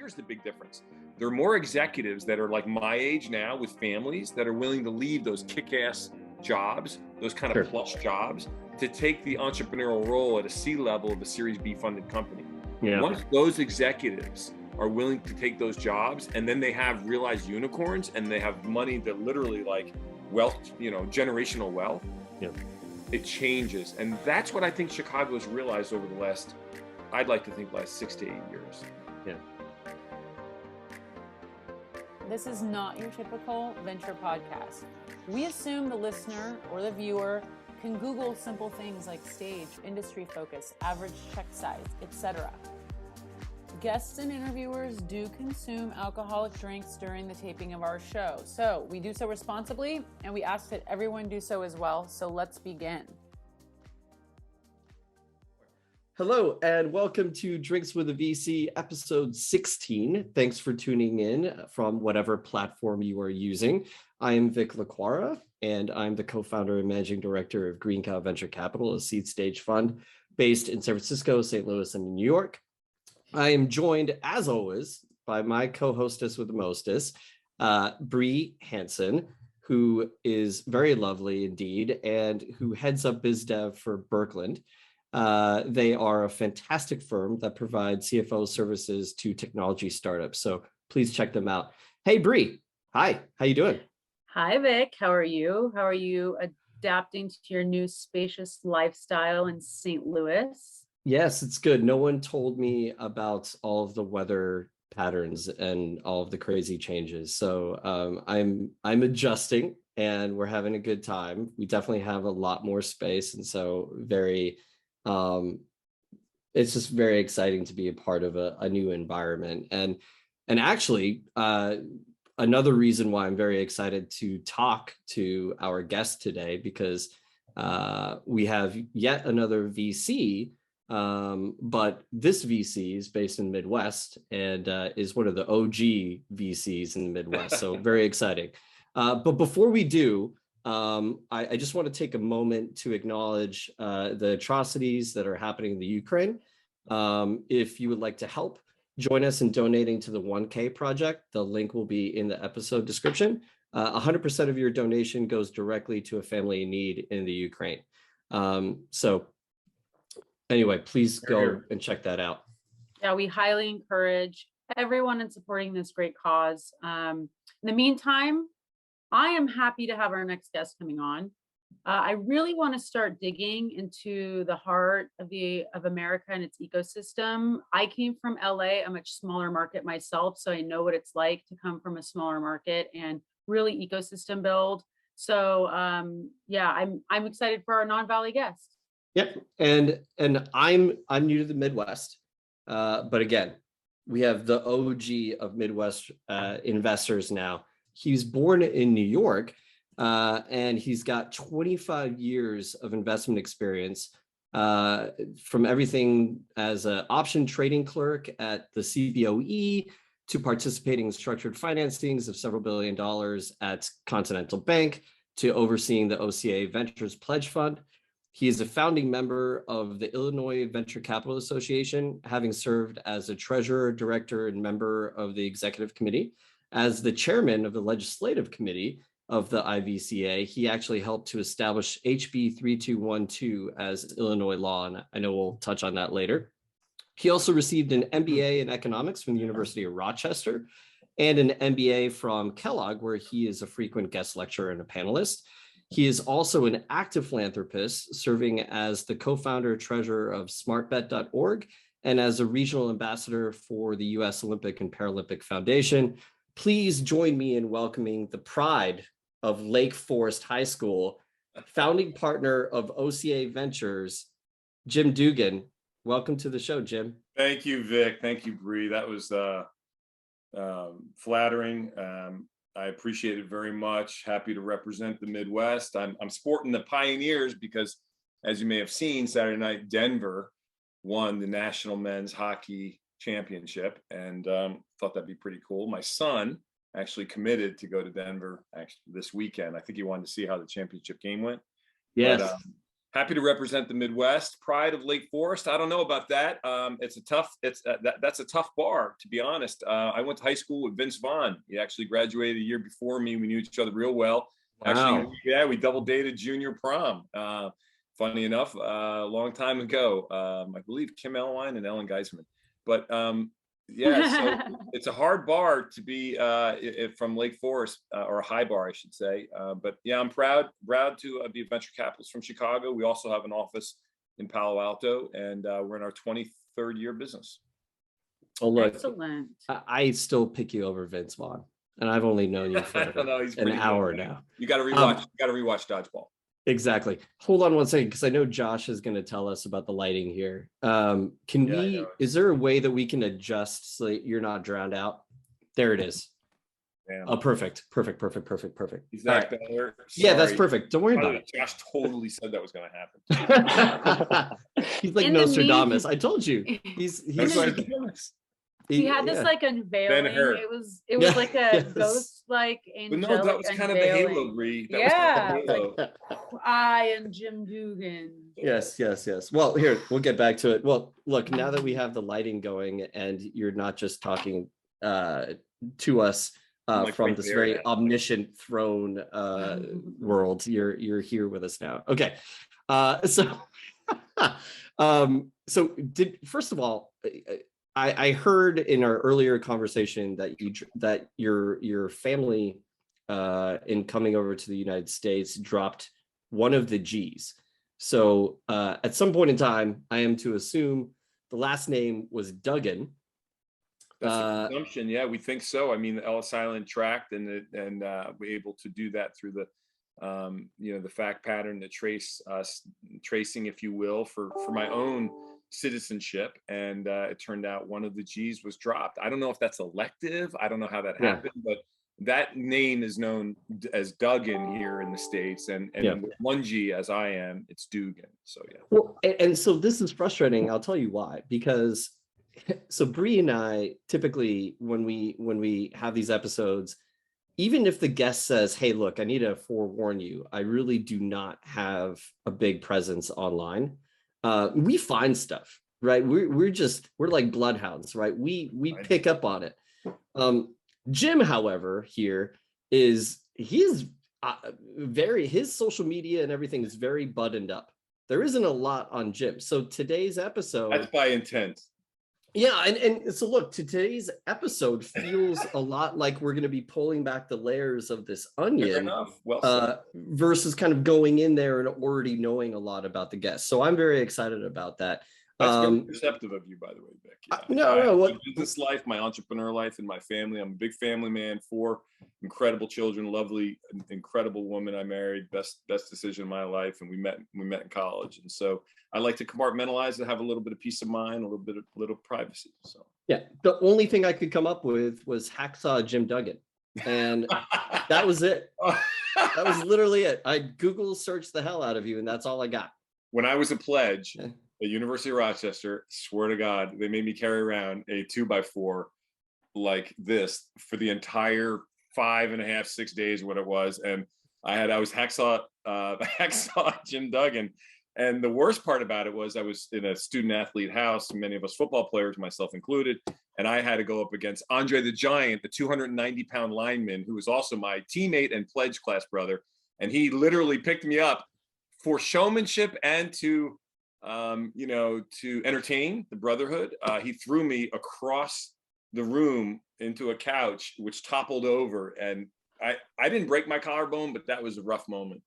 here's the big difference. There are more executives that are like my age now with families that are willing to leave those kick-ass jobs, those kind of plush jobs, to take the entrepreneurial role at a C level of a Series B funded company. Yeah. Once those executives are willing to take those jobs, and then they have realized unicorns and they have money that literally like wealth, generational wealth, it changes. And that's what I think Chicago has realized over the last, I'd like to think last 6 to 8 years. Yeah. This is not your typical venture podcast. We assume the listener or the viewer can Google simple things like stage, industry focus, average check size, etc. Guests and interviewers do consume alcoholic drinks during the taping of our show. So we do so responsibly, and we ask that everyone do so as well. So let's begin. Hello, and welcome to Drinks with a VC, episode 16. Thanks for tuning in from whatever platform you are using. I am Vic Laquara, and I'm the co-founder and managing director of GreenCow Venture Capital, a seed stage fund based in San Francisco, St. Louis, and New York. I am joined, as always, by my co-hostess with the mostest, Bree Hansen, who is very lovely indeed, and who heads up biz dev for Burkland. They are a fantastic firm that provides CFO services to technology startups. So please check them out. Hey, Bree. Hi. How you doing? Hi, Vic. How are you? How are you adapting to your new spacious lifestyle in St. Louis? Yes, it's good. No one told me about all of the weather patterns and all of the crazy changes. So I'm adjusting, and we're having a good time. We definitely have a lot more space, and so it's just very exciting to be a part of a new environment. And actually, another reason why I'm very excited to talk to our guest today, because we have yet another VC. But this VC is based in the Midwest and is one of the OG VCs in the Midwest. So very exciting. But before we do, I just want to take a moment to acknowledge the atrocities that are happening in the Ukraine. If you would like to help, join us in donating to the 1K project. The link will be in the episode description. 100% of your donation goes directly to a family in need in the Ukraine. So anyway, please go and check that out. Yeah, we highly encourage everyone in supporting this great cause. In the meantime, I am happy to have our next guest coming on. I really want to start digging into the heart of America and its ecosystem. I came from LA, a much smaller market myself, so I know what it's like to come from a smaller market and really ecosystem build. So yeah, I'm excited for our non-Valley guest. Yep, and I'm new to the Midwest, but again, we have the OG of Midwest investors now. He was born in New York, and he's got 25 years of investment experience, from everything as an option trading clerk at the CBOE to participating in structured financings of several $1 billion at Continental Bank to overseeing the OCA Ventures Pledge Fund. He is a founding member of the Illinois Venture Capital Association, having served as a treasurer, director, and member of the executive committee. As the chairman of the legislative committee of the IVCA, he actually helped to establish HB 3212 as Illinois law, and I know we'll touch on that later. He also received an MBA in economics from the University of Rochester and an MBA from Kellogg, where he is a frequent guest lecturer and a panelist. He is also an active philanthropist, serving as the co-founder and treasurer of smartbet.org and as a regional ambassador for the U.S. Olympic and Paralympic Foundation. Please join me in welcoming the pride of Lake Forest High School, founding partner of OCA Ventures, Jim Dugan. Welcome to the show, Jim. Thank you, Vic. Thank you, Bree. That was flattering. I appreciate it very much. Happy to represent the Midwest. I'm sporting the Pioneers because, as you may have seen, Saturday night, Denver won the National Men's Hockey Championship, and thought that'd be pretty cool. My son actually committed to go to Denver this weekend. I think he wanted to see how the championship game went. Yes. But, Happy to represent the Midwest. Pride of Lake Forest. I don't know about that. It's a tough. That's a tough bar, to be honest. I went to high school with Vince Vaughn. He actually graduated a year before me. We knew each other real well. Wow. Actually, yeah, we double dated junior prom. Funny enough, a long time ago. I believe Kim Elwine and Ellen Geisman. But yeah, so it's a hard bar to be from Lake Forest, or a high bar, I should say. But yeah, I'm proud to be a venture capitalist from Chicago. We also have an office in Palo Alto, and we're in our 23rd year business. Oh, look, Excellent. I still pick you over Vince Vaughn, and I've only known you for an hour now. You got to rewatch. You got to rewatch Dodgeball. Exactly. Hold on one second, because I know Josh is going to tell us about the lighting here. Is there a way that we can adjust so that you're not drowned out? There it is. Damn. Oh, perfect. Is that better? Yeah, that's perfect. Don't worry about it. Josh totally said that was going to happen. He's like Nostradamus. I told you. He's He had this like unveiling. It was like a ghost like angelic. But no, that was kind of the halo, Bree. I am Jim Dugan. Yes. Well, here, we'll get back to it. Well, look, now that we have the lighting going and you're not just talking to us from this very omniscient throne world, you're here with us now. Okay. First of all, I heard in our earlier conversation that your family in coming over to the United States dropped one of the G's. So at some point in time, I am to assume the last name was Dugan. That's an assumption. Yeah, we think so. I mean, the Ellis Island tract, and we're able to do that through the the fact pattern, the tracing, if you will, for my own citizenship. And it turned out one of the G's was dropped. I don't know if that's elective. I don't know how that happened, but that name is known as Dugan here in the States, and with one G, as I am, it's Dugan. So yeah. Well, and so this is frustrating. I'll tell you why. Because so Bree and I typically, when we have these episodes, even if the guest says, "Hey, look, I need to forewarn you, I really do not have a big presence online," we find stuff, right? We're like bloodhounds, right? We pick up on it. Jim, however, here he's his social media and everything is very buttoned up. There isn't a lot on Jim. So today's episode, that's by intent. Yeah, and so look, today's episode feels a lot like we're going to be pulling back the layers of this onion, versus kind of going in there and already knowing a lot about the guest. So I'm very excited about that. That's very perceptive of you, by the way, Vic. Yeah. My business life, my entrepreneur life, and my family. I'm a big family man. 4 incredible children, lovely, incredible woman I married. Best decision of my life, and we met in college. And so I like to compartmentalize and have a little bit of peace of mind, a little privacy. So yeah, the only thing I could come up with was Hacksaw Jim Duggan, and that was it. That was literally it. I Google searched the hell out of you, and that's all I got. When I was a pledge at University of Rochester, swear to God, they made me carry around a 2x4 like this for the entire 5.5, 6 days, what it was. And I was Hacksaw Jim Duggan. And the worst part about it was I was in a student athlete house, many of us football players, myself included, and I had to go up against Andre the Giant, the 290-pound lineman, who was also my teammate and pledge class brother. And he literally picked me up for showmanship and to entertain the brotherhood. He threw me across the room into a couch, which toppled over. And I didn't break my collarbone, but that was a rough moment.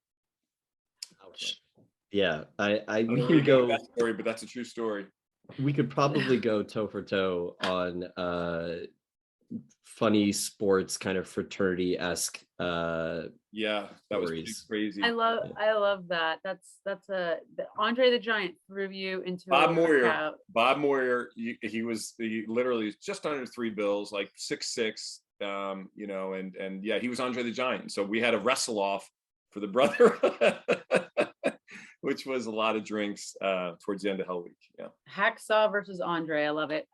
Ouch. Yeah, we could go that story, but that's a true story. We could probably go toe for toe on funny sports kind of fraternity-esque that was pretty crazy. I love that. That's the Andre the Giant threw you into Bob Moyer. He literally just under 3 bills, like 6'6", and yeah, he was Andre the Giant. So we had a wrestle off for the brotherhood. Which was a lot of drinks towards the end of Hell Week. Yeah. Hacksaw versus Andre. I love it.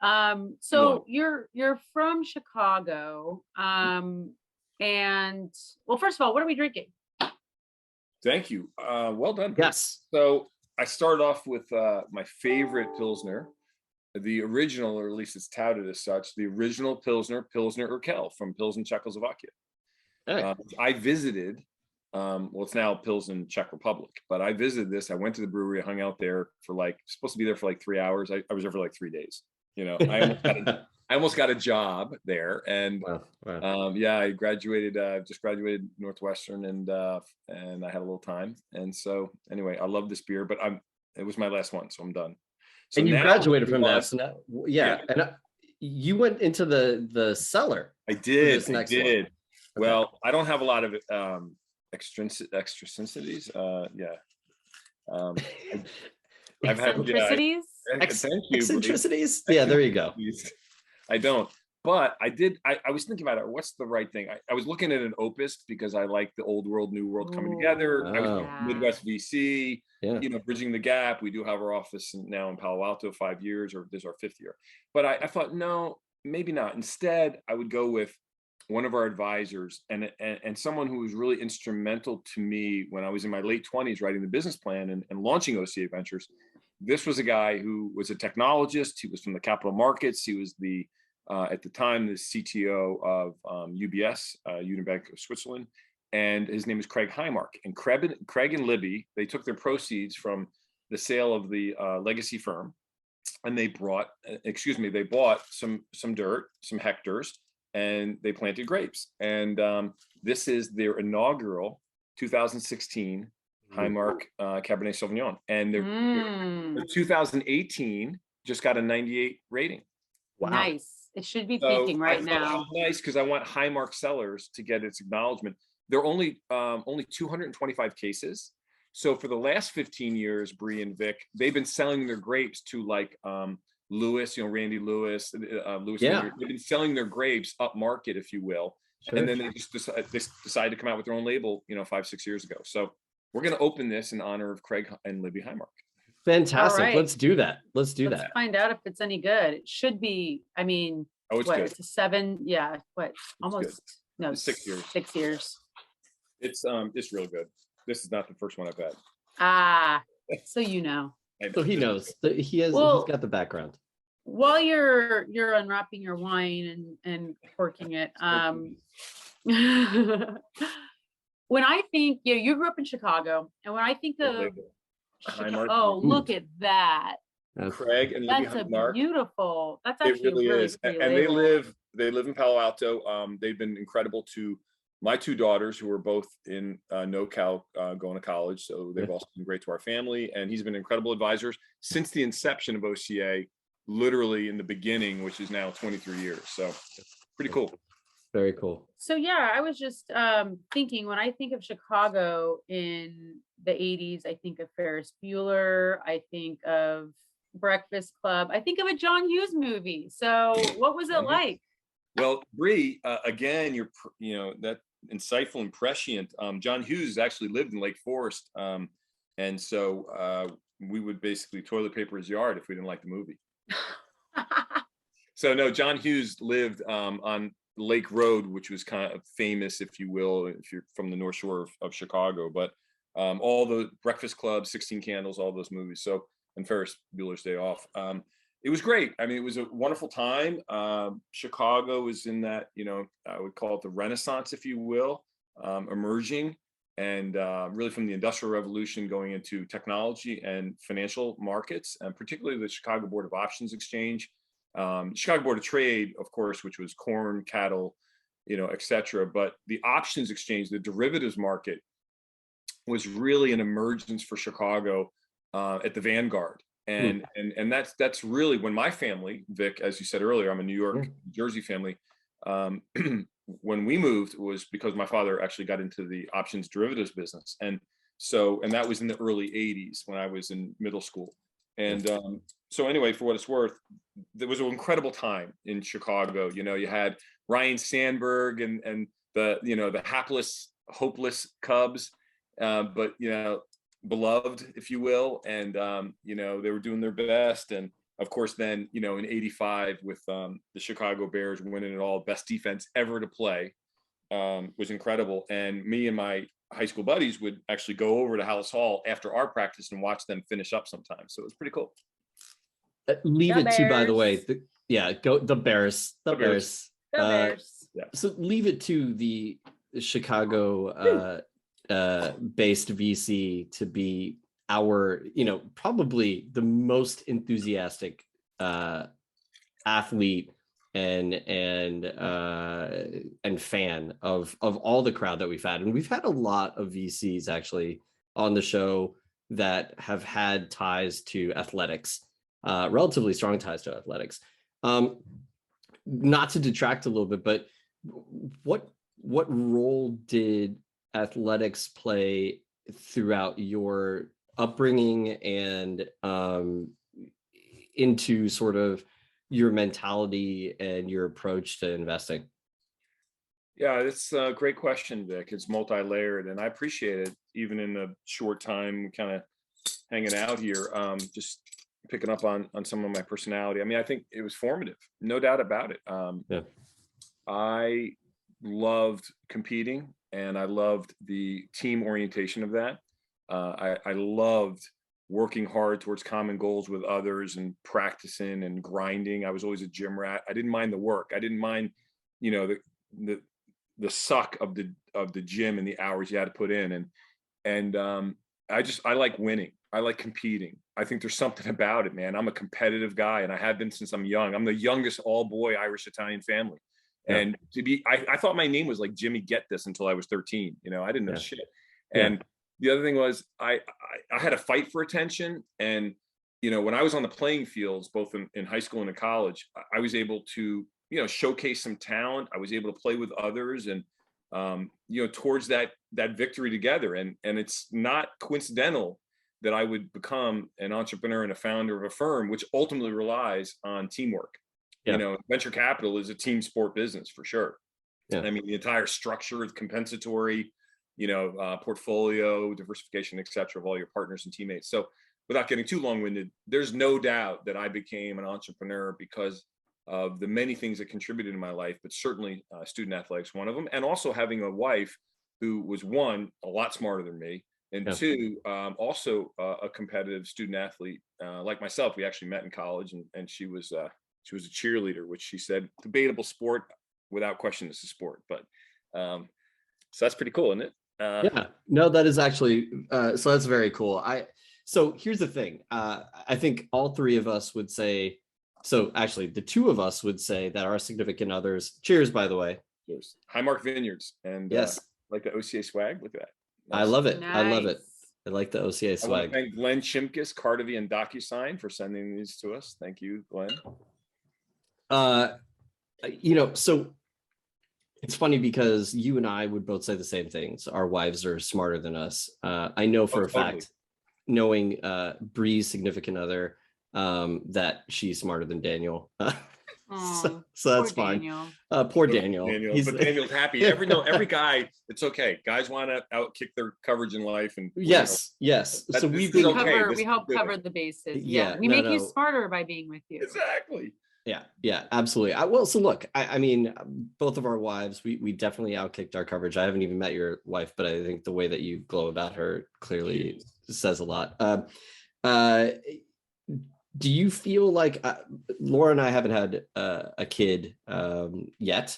So you're from Chicago. And well, first of all, what are we drinking? Thank you. Well done. Yes. So I started off with my favorite Pilsner, the original, or at least it's touted as such, the original Pilsner Urquell from Pilsen, Czechoslovakia. Hey. I visited, well, it's now Pilsen, Czech Republic, but I visited this. I went to the brewery, I hung out there for supposed to be there for 3 hours. I was there for 3 days. I almost got a job there, and wow. I graduated, just graduated Northwestern, and I had a little time. And so anyway, I love this beer, but it was my last one, so I'm done. So and you now graduated from that. So now, and you went into the cellar. I did. I did. Okay. Well, I don't have a lot of eccentricities. I've had eccentricities. Thank you. Eccentricities. Yeah, there you go. I don't, but I did. I was thinking about it. What's the right thing? I was looking at an Opus because I like the old world, new world coming together. I was Midwest VC, bridging the gap. We do have our office now in Palo Alto, 5 years, or this is our 5th year. But I thought, no, maybe not. Instead, I would go with one of our advisors and someone who was really instrumental to me when I was in my late 20s writing the business plan and launching OCA Ventures. This was a guy who was a technologist. He was from the capital markets. He was at the time, the CTO of UBS, Union Bank of Switzerland. And his name is Craig Highmark. And Craig and Libby, they took their proceeds from the sale of the legacy firm, and they bought some dirt, some hectares, and they planted grapes. And this is their inaugural 2016 Highmark Cabernet Sauvignon. And their 2018 just got a 98 rating. Wow. Nice. It should be peaking right now. Nice, because I want Highmark Cellars to get its acknowledgement. There are only 225 cases. So for the last 15 years, Bree and Vic, they've been selling their grapes to Lewis, Randy Lewis, Lewis. They've been selling their grapes up market, if you will. Sure. And then they just decided to come out with their own label, 5-6 years ago. So we're going to open this in honor of Craig and Libby Highmark. Fantastic. Right. Let's do that. Let's find out if it's any good. It should be. I mean, it's good. It's a 7. Yeah. Almost. Good. No, it's 6 years. 6 years. It's real good. This is not the first one I've had. So So he knows. He's got the background. While you're unwrapping your wine and corking it, when I think you grew up in Chicago, and when I think of Chicago, look at that. Craig and Libby That's Highmark. Beautiful. That's actually it really is. And they live in Palo Alto. They've been incredible to my 2 daughters, who are both in NoCal going to college. So they've also been great to our family. And he's been incredible advisors since the inception of OCA, literally in the beginning, which is now 23 years. So pretty cool. Very cool. So I was just thinking, when I think of Chicago in the 80s, I think of Ferris Bueller. I think of Breakfast Club. I think of a John Hughes movie. So what was it like? Well, Bree, again, you're that insightful and prescient. John Hughes actually lived in Lake Forest. And so we would basically toilet paper his yard if we didn't like the movie. So no, John Hughes lived on Lake Road, which was kind of famous, if you will, if you're from the North Shore of Chicago. But all the Breakfast Club, 16 Candles, all those movies. So, and Ferris Bueller's Day Off. It was great. I mean, it was a wonderful time. Chicago was in that, I would call it the Renaissance, if you will, emerging, and really from the Industrial Revolution going into technology and financial markets, and particularly the Chicago Board of Options Exchange, Chicago Board of Trade, of course, which was corn, cattle, et cetera. But the options exchange, the derivatives market, was really an emergence for Chicago at the vanguard. And that's really when my family, Vic, as you said earlier, I'm a New York, New Jersey family. When we moved, it was because my father actually got into the options derivatives business. And that was in the early 80s when I was in middle school. And so anyway, for what it's worth, there was an incredible time in Chicago. You had Ryan Sandberg and the hapless, hopeless Cubs, but beloved, if you will, and they were doing their best. And of course, then in '85 with the Chicago Bears winning it all, best defense ever to play, was incredible. And me and my high school buddies would actually go over to Hallis Hall after our practice and watch them finish up sometimes. So it was pretty cool. Leave The it to, by the way, Bears. go the Bears. The Bears. The Bears. So leave it to the Chicago based VC to be our, probably the most enthusiastic athlete and fan of all the crowd that we've had. And we've had a lot of VCs actually on the show that have had ties to athletics, relatively strong ties to athletics. Not to detract a little bit, but what role did athletics play throughout your upbringing and into sort of your mentality and your approach to investing? Yeah, that's a great question, Vic. It's multi-layered, and I appreciate it, even in the short time kind of hanging out here, just picking up on some of my personality. I mean, I think it was formative, no doubt about it. I loved competing, and I loved the team orientation of that. I loved working hard towards common goals with others and practicing and grinding. I was always a gym rat. I didn't mind the work. I didn't mind, the suck of the gym and the hours you had to put in. And I like winning. I like competing. I think there's something about it, man. I'm a competitive guy, and I have been since I'm young. I'm the youngest all boy Irish Italian family. Yeah. And I thought my name was like Jimmy Get This until I was 13. I didn't know shit. And the other thing was I had a fight for attention. And, when I was on the playing fields, both in high school and in college, I was able to, showcase some talent. I was able to play with others and, towards that victory together. And it's not coincidental that I would become an entrepreneur and a founder of a firm, which ultimately relies on teamwork. Yeah. Venture capital is a team sport business for sure. Yeah. I mean, the entire structure of compensatory, portfolio, diversification, et cetera, of all your partners and teammates. So without getting too long-winded, there's no doubt that I became an entrepreneur because of the many things that contributed in my life, but certainly student athletics, one of them. And also having a wife who was, one, a lot smarter than me, and two, also a competitive student athlete like myself. We actually met in college, and she was a cheerleader, which she said, debatable sport, without question, it's a sport. But so that's pretty cool, isn't it? No, that is actually so that's very cool. So here's the thing. I think all three of us would say, so actually the two of us would say that our significant others, cheers, by the way. Cheers. Highmark Vineyards. And yes, like the OCA swag. Look at that. Nice. I love it. Nice. I love it. I like the OCA swag. I want to thank Glenn Chimkus, Cardivi, and DocuSign for sending these to us. Thank you, Glenn. So it's funny because you and I would both say the same things. Our wives are smarter than us. I know for a fact, knowing Bree's significant other, that she's smarter than Daniel. So that's fine. Poor Daniel. But Daniel's happy. Every guy, it's okay. Guys want to outkick their coverage in life, and yes. So we help cover the bases. We make you smarter by being with you. Exactly. Yeah, absolutely. So look, I mean, both of our wives, we definitely outkicked our coverage. I haven't even met your wife, but I think the way that you glow about her clearly says a lot. Do you feel like Laura and I haven't had a kid yet?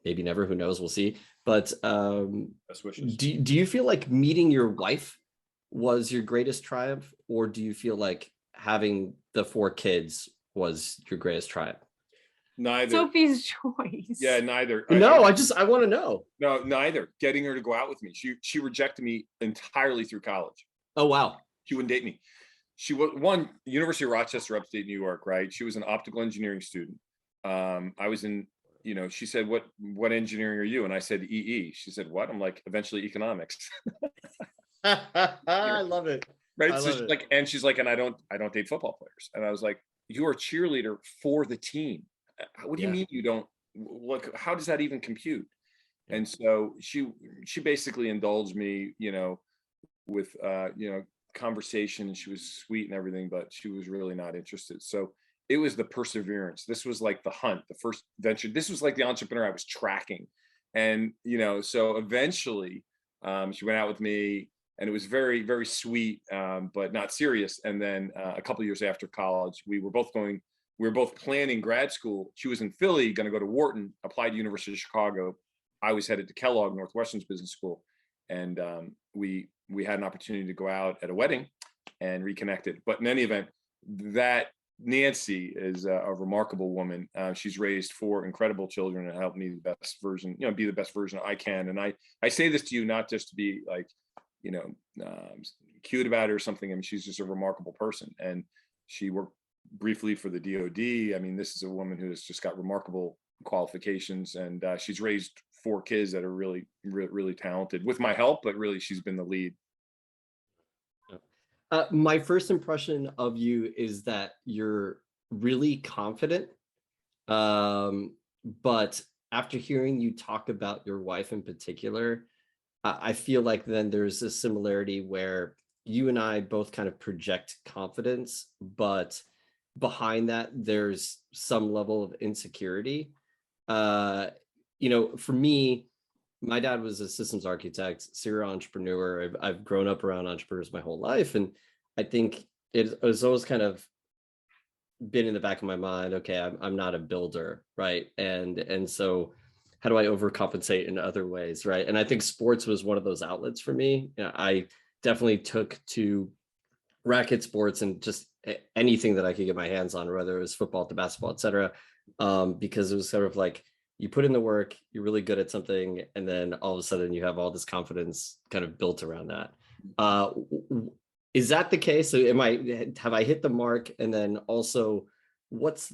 Maybe never. Who knows? We'll see. But best wishes. Do you feel like meeting your wife was your greatest triumph, or do you feel like having the 4 kids was your greatest triumph? Neither. Sophie's choice. Yeah, neither. No, I want to know. No, neither. Getting her to go out with me. She rejected me entirely through college. Oh, wow. She wouldn't date me. She was University of Rochester, upstate New York, right? She was an optical engineering student. I was in, she said, what engineering are you? And I said, EE. She said, what? I'm like, eventually economics. I love it. Right. So she's like, and I don't date football players. And I was like, you're a cheerleader for the team. What do you mean you don't? Look, how does that even compute? And so she basically indulged me, with conversation, and she was sweet and everything, but she was really not interested. So it was the perseverance. This was like the hunt, the first venture. This was like the entrepreneur I was tracking. And, so eventually She went out with me, and it was very, very sweet, but not serious. And then a couple of years after college, we were both planning grad school. She was in Philly, going to go to Wharton, applied to University of Chicago. I was headed to Kellogg, Northwestern's business school. And we had an opportunity to go out at a wedding and reconnected. But in any event, that Nancy is a remarkable woman. She's raised 4 incredible children and helped me be the best version I can. And I say this to you not just to be like, cute about her or something. I mean, she's just a remarkable person. And she worked briefly for the DOD. I mean, this is a woman who has just got remarkable qualifications, and she's raised 4 kids that are really, really talented with my help, but really she's been the lead. My first impression of you is that you're really confident. But after hearing you talk about your wife in particular, I feel like then there's a similarity where you and I both kind of project confidence, but behind that, there's some level of insecurity. For me, my dad was a systems architect, serial entrepreneur. I've grown up around entrepreneurs my whole life. And I think it was always kind of been in the back of my mind, okay, I'm not a builder, right? And so how do I overcompensate in other ways, right? And I think sports was one of those outlets for me. I definitely took to racket sports and just anything that I could get my hands on, whether it was football to basketball, et cetera, because it was sort of like, you put in the work, you're really good at something, and then all of a sudden you have all this confidence kind of built around that. Is that the case? So have I hit the mark? And then also, what's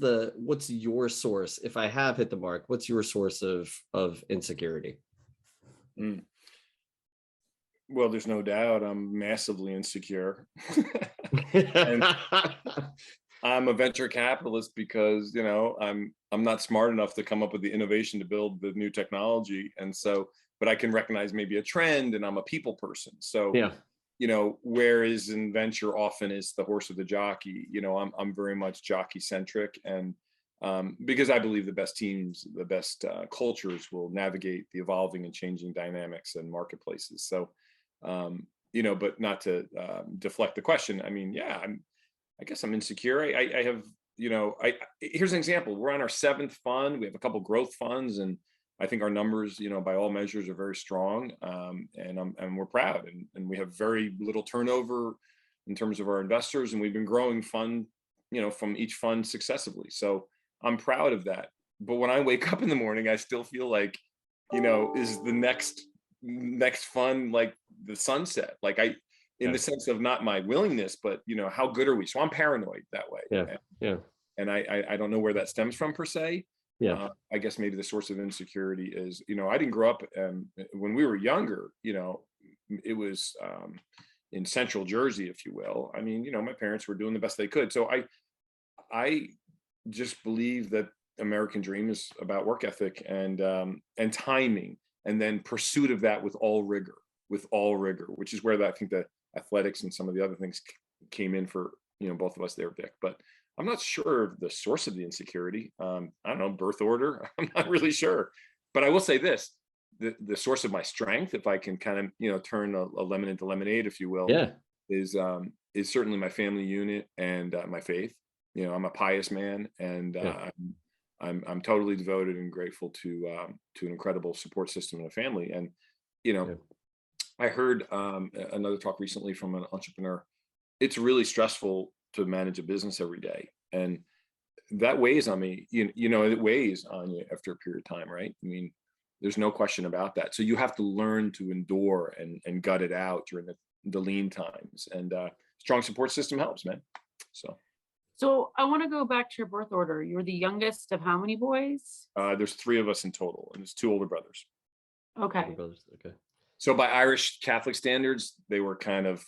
your source? If I have hit the mark, what's your source of insecurity? Well, there's no doubt I'm massively insecure. And I'm a venture capitalist because, I'm not smart enough to come up with the innovation to build the new technology. And so, but I can recognize maybe a trend, and I'm a people person. So, yeah. Whereas in venture often is the horse or the jockey, I'm very much jockey centric. And because I believe the best teams, the best cultures will navigate the evolving and changing dynamics and marketplaces. So, but not to deflect the question. I mean, yeah, I guess I'm insecure. I have, here's an example. We're on our 7th fund. We have a couple growth funds, and I think our numbers, by all measures, are very strong. And we're proud, and we have very little turnover in terms of our investors, and we've been growing fund, from each fund successively. So I'm proud of that. But when I wake up in the morning, I still feel like, is the next fund like the sunset? Like in the sense of not my willingness, but how good are we? So I'm paranoid that way. Yeah. And I don't know where that stems from per se. Yeah. I guess maybe the source of insecurity is, I didn't grow up when we were younger, it was in central Jersey, if you will. I mean, my parents were doing the best they could. So I just believe that American dream is about work ethic and timing, and then pursuit of that with all rigor, which is where I think the athletics and some of the other things came in for, both of us there, Vic. But I'm not sure of the source of the insecurity. I don't know, birth order. I'm not really sure. But I will say this, the source of my strength, if I can kind of, turn a lemon into lemonade, if you will, is certainly my family unit and my faith. I'm a pious man, and I'm totally devoted and grateful to an incredible support system and a family. And, I heard another talk recently from an entrepreneur. It's really stressful to manage a business every day. And that weighs on me, it weighs on you after a period of time, right? I mean, there's no question about that. So you have to learn to endure and gut it out during the lean times, and strong support system helps, man. So I want to go back to your birth order. You're the youngest of how many boys? There's 3 of us in total, and there's 2 older brothers. Okay. Older brothers. Okay. So by Irish Catholic standards, they were kind of,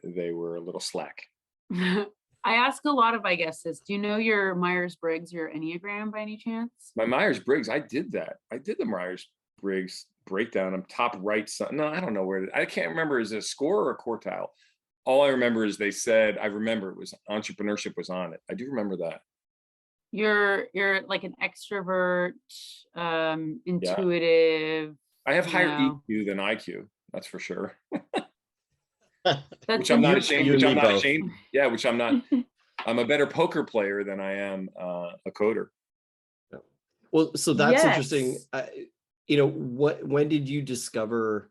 they were a little slack. I ask a lot of my guests, do you know your Myers-Briggs, your Enneagram by any chance? My Myers-Briggs, I did that. I did the Myers-Briggs breakdown. I'm top right. No, I don't know where I can't remember. Is it a score or a quartile? All I remember is they said, I remember it was entrepreneurship was on it. I do remember that. You're like an extrovert, intuitive. I have higher No. EQ than IQ. That's for sure. That's Which I'm not interesting. ashamed. Which You I'm and me not both. ashamed. Yeah, which I'm not. I'm a better poker player than I am a coder. Well, so that's interesting. Yes. You know, when did you discover?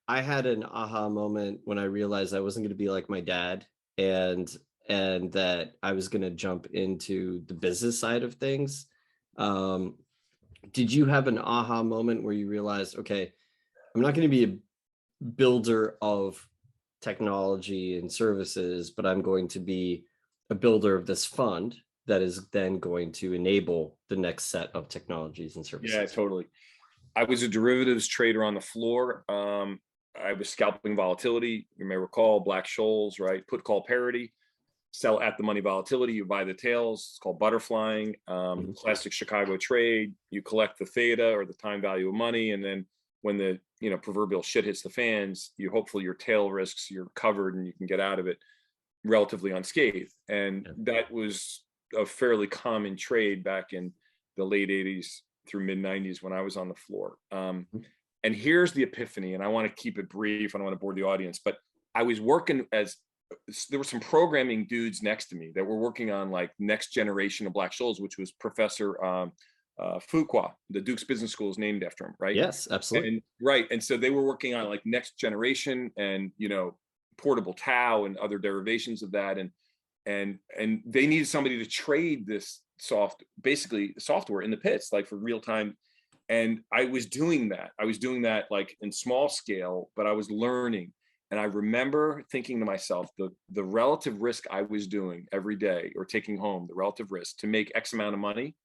I had an aha moment when I realized I wasn't going to be like my dad, and that I was going to jump into the business side of things. Did you have an aha moment where you realized, okay, I'm not going to be a builder of technology and services, but I'm going to be a builder of this fund that is then going to enable the next set of technologies and services? Yeah, totally. I was a derivatives trader on the floor. I was scalping volatility. You may recall Black-Scholes, right? Put call parity, sell at the money volatility. You buy the tails. It's called butterflying. Classic Chicago trade. You collect the theta or the time value of money, and then when the proverbial shit hits the fans, you hopefully your tail risks, you're covered and you can get out of it relatively unscathed. And that was a fairly common trade back in the late 80s through mid 90s when I was on the floor. And here's the epiphany, and I want to keep it brief. I don't want to bore the audience, but I was working there were some programming dudes next to me that were working on like next generation of Black-Scholes, which was Professor Fuqua. The Duke's Business School is named after him, right? Yes, absolutely. And so they were working on like next generation and portable tau and other derivations of that, and they needed somebody to trade this basically software in the pits, like for real time. And I was doing that like in small scale, but I was learning. And I remember thinking to myself, the relative risk I was doing every day or taking home, the relative risk to make X amount of money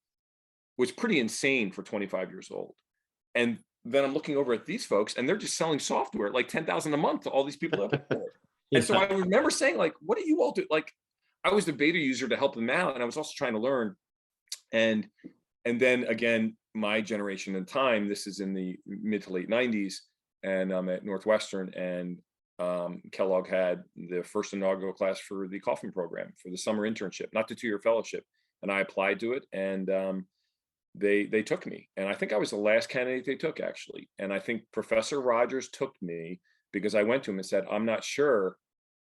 was pretty insane for 25 years old. And then I'm looking over at these folks and they're just selling software like 10,000 a month to all these people out there. And so I remember saying, like, what do you all do? Like, I was the beta user to help them out, and I was also trying to learn. And then again, my generation and time, this is in the mid to late 90s, and I'm at Northwestern, and Kellogg had the first inaugural class for the Kaufman program for the summer internship, not the 2-year fellowship. And I applied to it, and they took me. And I think I was the last candidate they took, actually. And I think Professor Rogers took me because I went to him and said, I'm not sure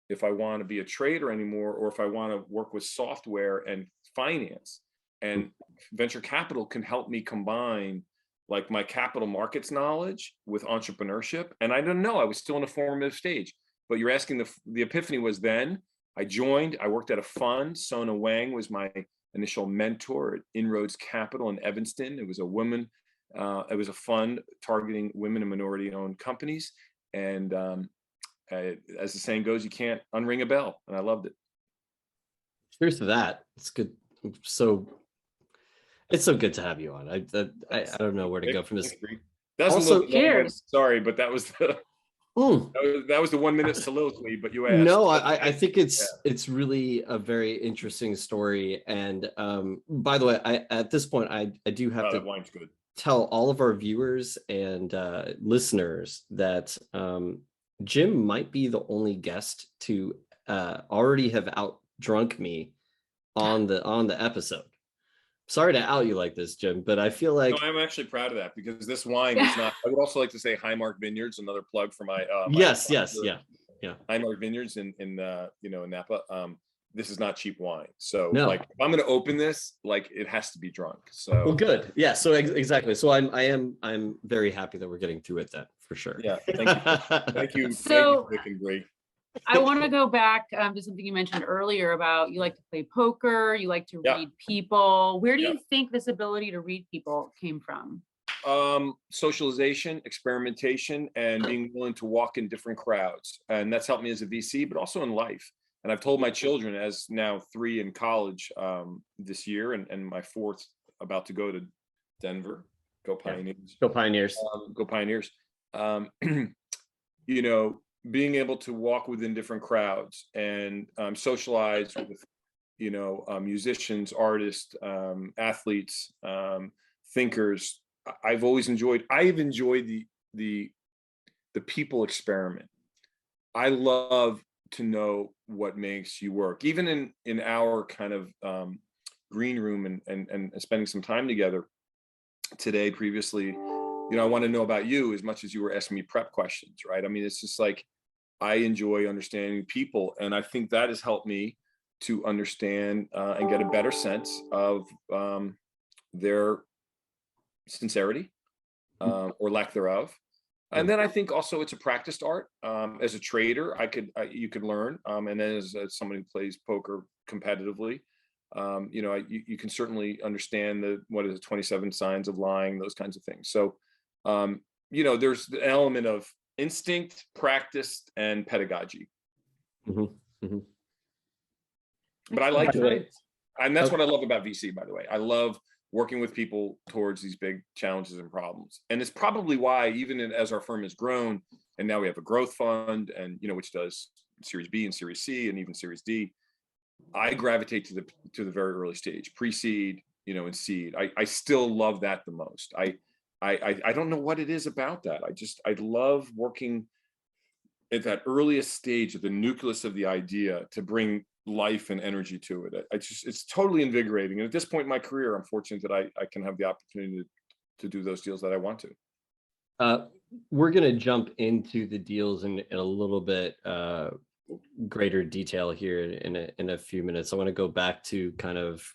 if I want to be a trader anymore or if I want to work with software and finance. And venture capital can help me combine like my capital markets knowledge with entrepreneurship. And I don't know, I was still in a formative stage, but you're asking the epiphany was then. I joined, I worked at a fund. Sona Wang was my initial mentor at Inroads Capital in Evanston. It was a woman, it was a fund targeting women and minority owned companies. And as the saying goes, you can't unring a bell. And I loved it. Cheers to that. It's good. It's so good to have you on. I don't know where to go from this. That's also, cheers. Sorry, but that was the that was the 1 minute soliloquy. But you asked. No, I think it's really a very interesting story. And by the way, at this point, I do have to wine's good. Tell all of our viewers and listeners that Jim might be the only guest to already have outdrunk me on the episode. Sorry to out you like this, Jim, but I feel like I'm actually proud of that because this wine is not. I would also like to say Highmark Vineyards, another plug for my. Yes, Highmark Vineyards in Napa. This is not cheap wine, so no. Like if I'm going to open this, like it has to be drunk. So well, good, yeah. So exactly. So I'm very happy that we're getting through it then for sure. Yeah, thank you, thank you, So, Nick and Greg. I want to go back to something you mentioned earlier about you like to play poker, you like to read people. Where do you think this ability to read people came from? Socialization, experimentation, and being willing to walk in different crowds. And that's helped me as a VC, but also in life. And I've told my children, as now 3 in college this year, and my 4th about to go to Denver. Go Pioneers. Go Pioneers. Go Pioneers. Being able to walk within different crowds and socialize with, musicians, artists, athletes, thinkers. I've enjoyed the people experiment. I love to know what makes you work. Even in our kind of green room and spending some time together today, previously, I want to know about you as much as you were asking me prep questions, right? I mean, it's just like, I enjoy understanding people. And I think that has helped me to understand and get a better sense of their sincerity or lack thereof. And then I think also it's a practiced art. As a trader, you could learn. And then as somebody who plays poker competitively, you can certainly understand what is it, 27 signs of lying, those kinds of things. So, there's the element of instinct, practice, and pedagogy. But I like it. And that's what I love about VC, by the way. I love working with people towards these big challenges and problems. And it's probably why, even as our firm has grown, and now we have a growth fund, and which does Series B and Series C and even Series D, I gravitate to the very early stage, pre-seed, and seed. I still love that the most. I don't know what it is about that. I love working at that earliest stage of the nucleus of the idea to bring life and energy to it. It's totally invigorating. And at this point in my career, I'm fortunate that I can have the opportunity to do those deals that I want to. We're going to jump into the deals in a little bit greater detail here in a few minutes. I want to go back to kind of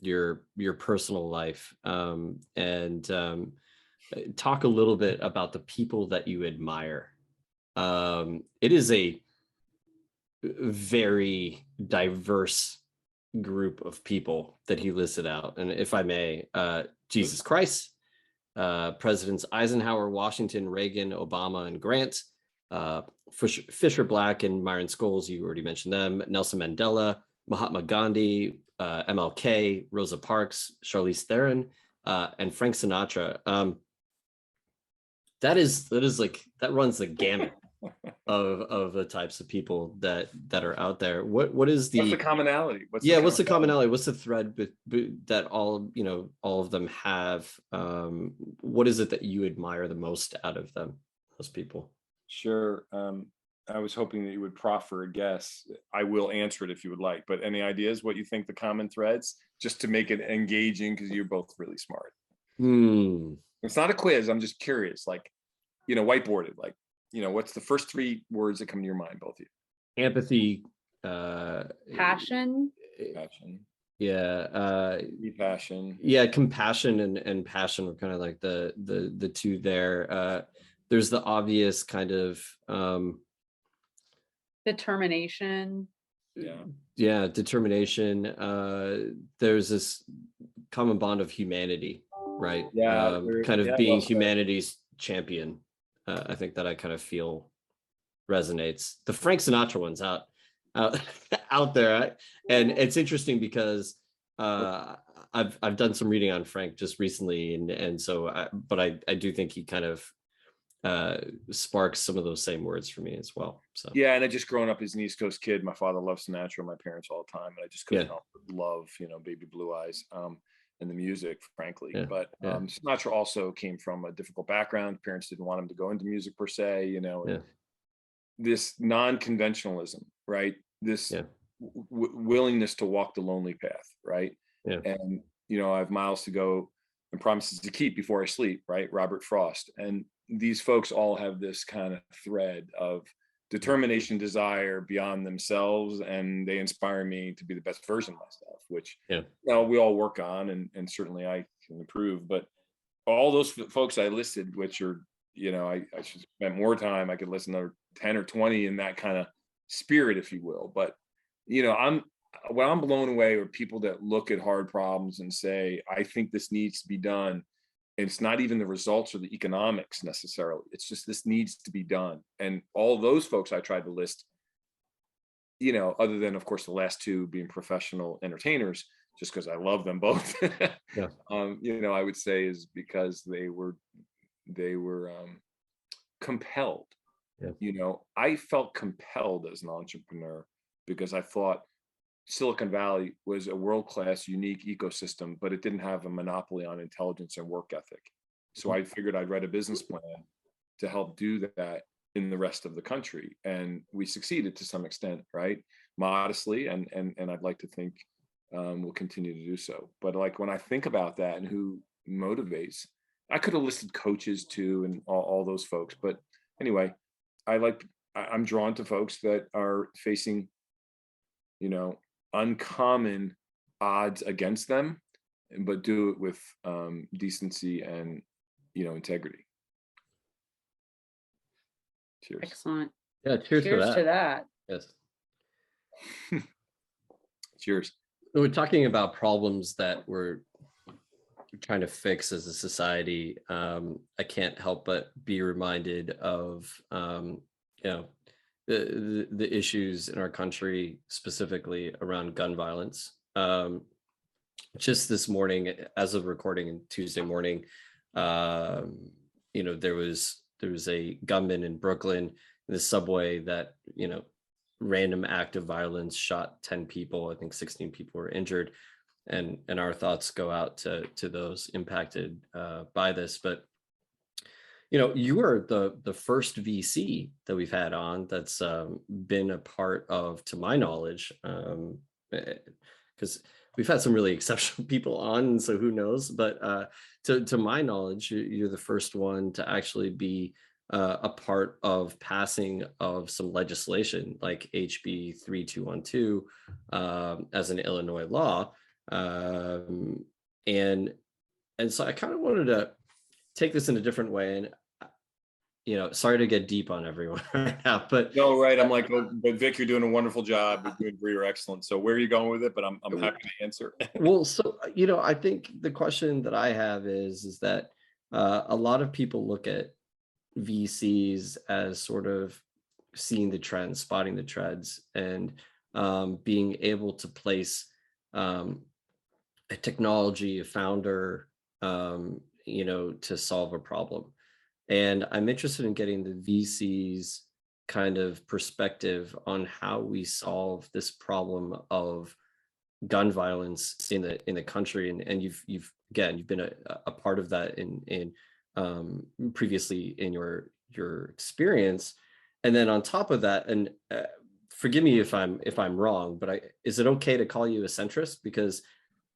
your personal life and talk a little bit about the people that you admire. It is a very diverse group of people that he listed out. And if I may, Jesus Christ, Presidents Eisenhower, Washington, Reagan, Obama, and Grant, Fisher Black and Myron Scholes, you already mentioned them, Nelson Mandela, Mahatma Gandhi, MLK, Rosa Parks, Charlize Theron, and Frank Sinatra. That runs the gamut of the types of people that are out there. What's the commonality? What's the commonality? What's the thread that all of them have? What is it that you admire the most out of them, those people? Sure. I was hoping that you would proffer a guess. I will answer it if you would like, but any ideas what you think the common threads, just to make it engaging, because you're both really smart. It's not a quiz. I'm just curious, whiteboarded, what's the first three words that come to your mind, both of you? Empathy, passion. Yeah. Passion. Yeah, compassion and passion were kind of like the two there. There's the obvious kind of determination. Yeah, determination. There's this common bond of humanity, right? Yeah, kind of being humanity's champion. I think that I kind of feel resonates. The Frank Sinatra one's out there, and it's interesting because I've done some reading on Frank just recently, and so I do think he kind of sparks some of those same words for me as well. So yeah, and I just growing up as an East Coast kid, my father loved Sinatra, my parents all the time, and I just couldn't help but love Baby Blue Eyes and the music, frankly. But Sinatra also came from a difficult background. Parents didn't want him to go into music per se, and this non-conventionalism, right? This willingness to walk the lonely path, right? And I have miles to go and promises to keep before I sleep, right? Robert Frost. And these folks all have this kind of thread of determination, desire beyond themselves, and they inspire me to be the best version of myself, which we all work on, and certainly I can improve. But all those folks I listed, which are I should spend more time, I could list another 10 or 20 in that kind of spirit, if you will. But I'm blown away are people that look at hard problems and say, I think this needs to be done. And it's not even the results or the economics necessarily. It's just, this needs to be done. And all those folks I tried to list, other than, of course, the last two being professional entertainers, just because I love them both, I would say is because they were compelled. I felt compelled as an entrepreneur because I thought Silicon Valley was a world-class, unique ecosystem, but it didn't have a monopoly on intelligence and work ethic. So I figured I'd write a business plan to help do that in the rest of the country. And we succeeded to some extent, right? Modestly. And I'd like to think we'll continue to do so. But when I think about that and who motivates, I could have listed coaches too, and all those folks. But anyway, I'm drawn to folks that are facing, uncommon odds against them, but do it with decency and, integrity. Cheers. Excellent. Yeah, cheers to that. Yes. Cheers. We're talking about problems that we're trying to fix as a society. I can't help but be reminded of, the issues in our country, specifically around gun violence. Just this morning, as of recording Tuesday morning, there was a gunman in Brooklyn in the subway that, random act of violence, shot 10 people. I think 16 people were injured. And our thoughts go out to those impacted by this. But, you are the first VC that we've had on that's been a part of, to my knowledge, because we've had some really exceptional people on, so who knows? But to my knowledge, you're the first one to actually be a part of passing of some legislation like HB 3212 as an Illinois law. And so I kind of wanted to take this in a different way, and sorry to get deep on everyone right now, but no, right. I'm like, but Vic, you're doing a wonderful job. You're excellent. So where are you going with it? But I'm happy to answer. Well, so I think the question that I have is that a lot of people look at VCs as sort of seeing the trends, spotting the trends, and being able to place a technology, a founder, to solve a problem. And I'm interested in getting the VC's kind of perspective on how we solve this problem of gun violence in the country. And you've been a part of that in previously in your experience. And then on top of that, and forgive me if I'm wrong, but is it okay to call you a centrist? Because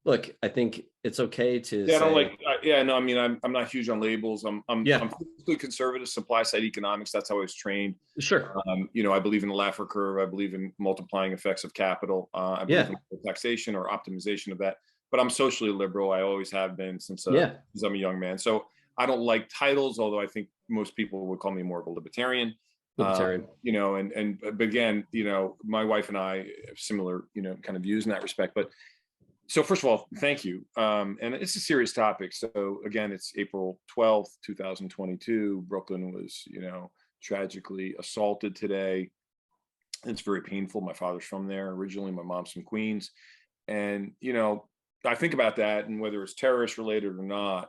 look, I think it's okay to say, I don't like. I mean, I'm not huge on labels. I'm physically conservative, supply side economics. That's how I was trained. Sure. I believe in the Laffer curve. I believe in multiplying effects of capital. I believe in taxation or optimization of that. But I'm socially liberal. I always have been since I'm a young man. So I don't like titles, although I think most people would call me more of a libertarian. But again, my wife and I have similar, kind of views in that respect. But so first of all, thank you. And it's a serious topic. So again, it's April 12th, 2022. Brooklyn was, tragically assaulted today. It's very painful. My father's from there originally. My mom's from Queens. And, I think about that, and whether it's terrorist related or not,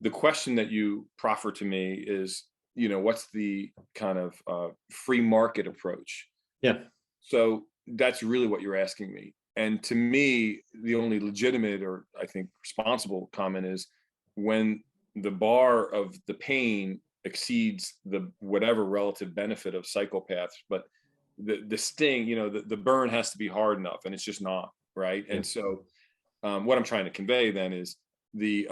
the question that you proffer to me is, what's the kind of free market approach? Yeah. So that's really what you're asking me. And to me, the only legitimate, or I think responsible comment is when the bar of the pain exceeds the whatever relative benefit of psychopaths, but the sting, the burn has to be hard enough, and it's just not, right? And so what I'm trying to convey then is the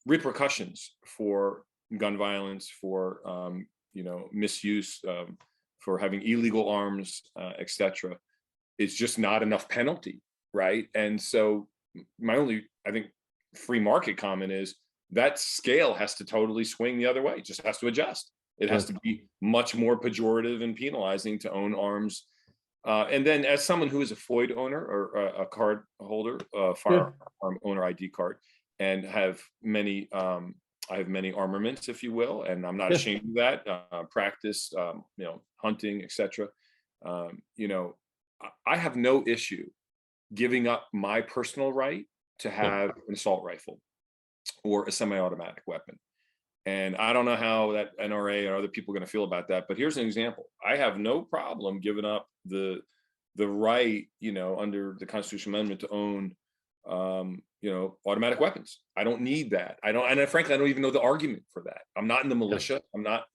repercussions for gun violence, for misuse, for having illegal arms, etc. It's just not enough penalty, right? And so my only, I think, free market comment is that scale has to totally swing the other way. It just has to adjust. It has to be much more pejorative and penalizing to own arms. And then as someone who is a FOID owner or a card holder, firearm owner ID card, and have many, I have many armaments, if you will, and I'm not ashamed of that, practice, hunting, etc. I have no issue giving up my personal right to have an assault rifle or a semi-automatic weapon. And I don't know how that NRA or other people are going to feel about that, but here's an example. I have no problem giving up the right, under the Constitutional Amendment to own, automatic weapons. I don't need that. Frankly, I don't even know the argument for that. I'm not in the militia. I'm not,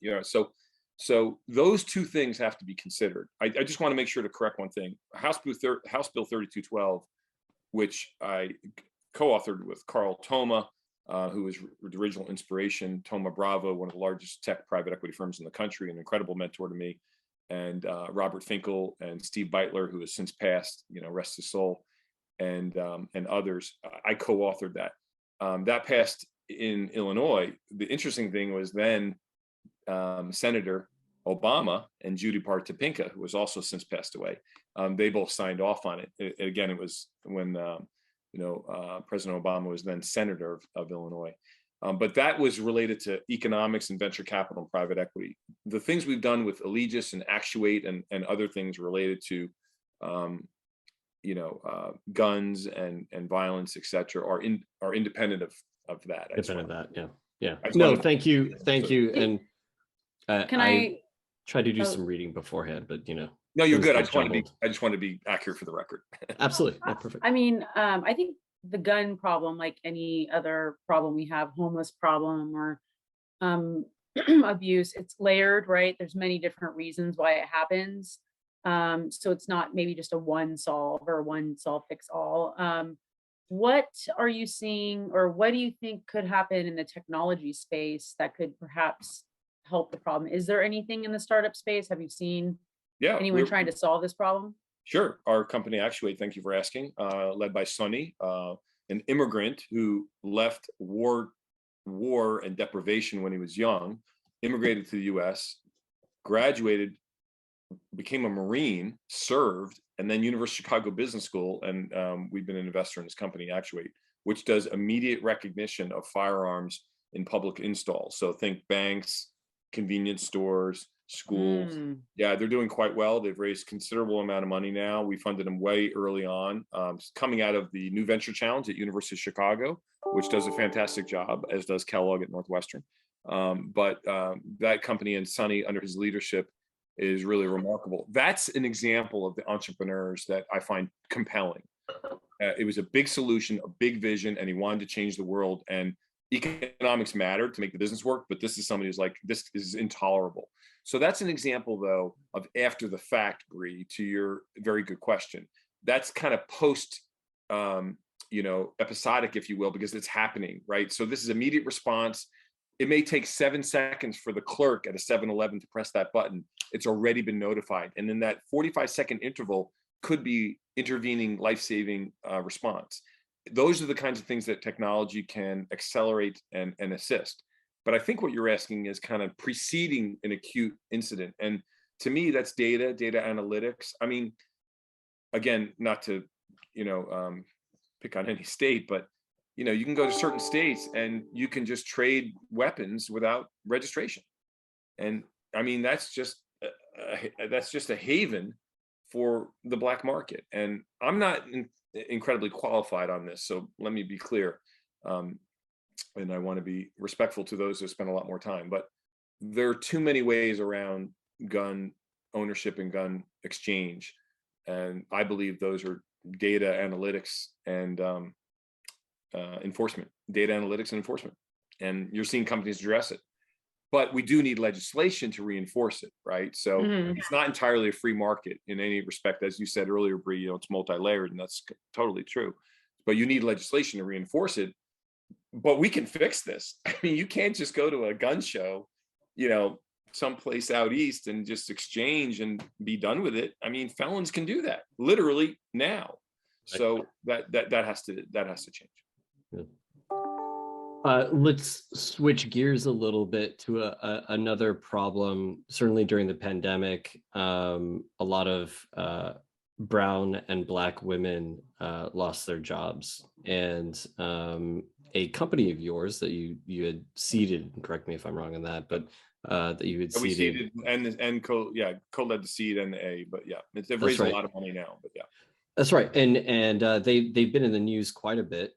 so those two things have to be considered. I just want to make sure to correct one thing. House Bill 3212, which I co-authored with Carl Toma, who was the original inspiration, Thoma Bravo, one of the largest tech private equity firms in the country, an incredible mentor to me, and Robert Finkel and Steve Beitler, who has since passed, rest his soul, and others. I co-authored that. That passed in Illinois. The interesting thing was then Senator Obama and Judy Park-Topinka, who has also since passed away, they both signed off on it. Again, it was when President Obama was then senator of Illinois. But that was related to economics and venture capital and private equity. The things we've done with Allegis and Actuate and other things related to guns and violence, et cetera, are independent of that. Independent of that, yeah. No, thank you. And I tried to do some reading beforehand, but No, you're good. I just want to be accurate for the record. Absolutely, no, perfect. I mean, I think the gun problem, like any other problem we have, homeless problem or abuse, it's layered, right? There's many different reasons why it happens. So it's not maybe just a one solve fix all. What are you seeing, or what do you think could happen in the technology space that could perhaps help the problem? Is there anything in the startup space? Have you seen anyone trying to solve this problem? Sure. Our company, Actuate, thank you for asking, led by Sonny, an immigrant who left war and deprivation when he was young, immigrated to the US, graduated, became a Marine, served, and then University of Chicago Business School. And we've been an investor in this company, Actuate, which does immediate recognition of firearms in public installs. So think banks, convenience stores, schools. Yeah, they're doing quite well. They've raised considerable amount of money now. We funded them way early on, coming out of the New Venture Challenge at University of Chicago, which does a fantastic job, as does Kellogg at Northwestern. But that company and Sonny, under his leadership, is really remarkable. That's an example of the entrepreneurs that I find compelling. It was a big solution, a big vision, and he wanted to change the world. And economics mattered to make the business work, but this is somebody who's like, this is intolerable. So that's an example, though, of after the fact, Bree, to your very good question. That's kind of post, episodic, if you will, because it's happening, right? So this is immediate response. It may take 7 seconds for the clerk at a 7-Eleven to press that button. It's already been notified. And in that 45-second interval could be intervening life-saving response. Those are the kinds of things that technology can accelerate and assist. But I think what you're asking is kind of preceding an acute incident. And to me, that's data analytics. I mean, again, not to, pick on any state, but, you can go to certain states and you can just trade weapons without registration. And I mean, that's just a haven for the black market. And I'm not incredibly qualified on this. So let me be clear. And I want to be respectful to those who spend a lot more time, but there are too many ways around gun ownership and gun exchange. And I believe those are data analytics and enforcement, and you're seeing companies address it. But we do need legislation to reinforce it, right? So it's not entirely a free market in any respect. As you said earlier, Bree, it's multi-layered, and that's totally true. But you need legislation to reinforce it. But we can fix this. I mean, you can't just go to a gun show, someplace out east and just exchange and be done with it. I mean, felons can do that literally now. So that has to change. Yeah. Let's switch gears a little bit to another problem. Certainly during the pandemic, a lot of brown and black women lost their jobs, and a company of yours that you had seeded, correct me if I'm wrong on that, but that you had seeded. And co-led the seed and the A, but yeah, they've raised a lot of money now, but yeah. That's right. And they've been in the news quite a bit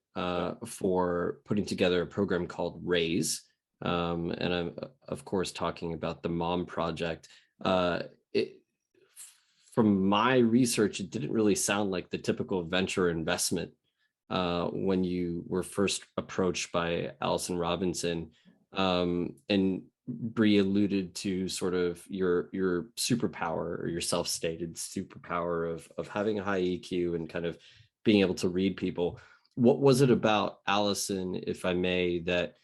for putting together a program called Raise. And I'm, of course, talking about the Mom Project. From my research, it didn't really sound like the typical venture investment when you were first approached by Allison Robinson. And Bree alluded to sort of your superpower, or your self-stated superpower of having a high EQ and kind of being able to read people. what was it about Allison, if I may, that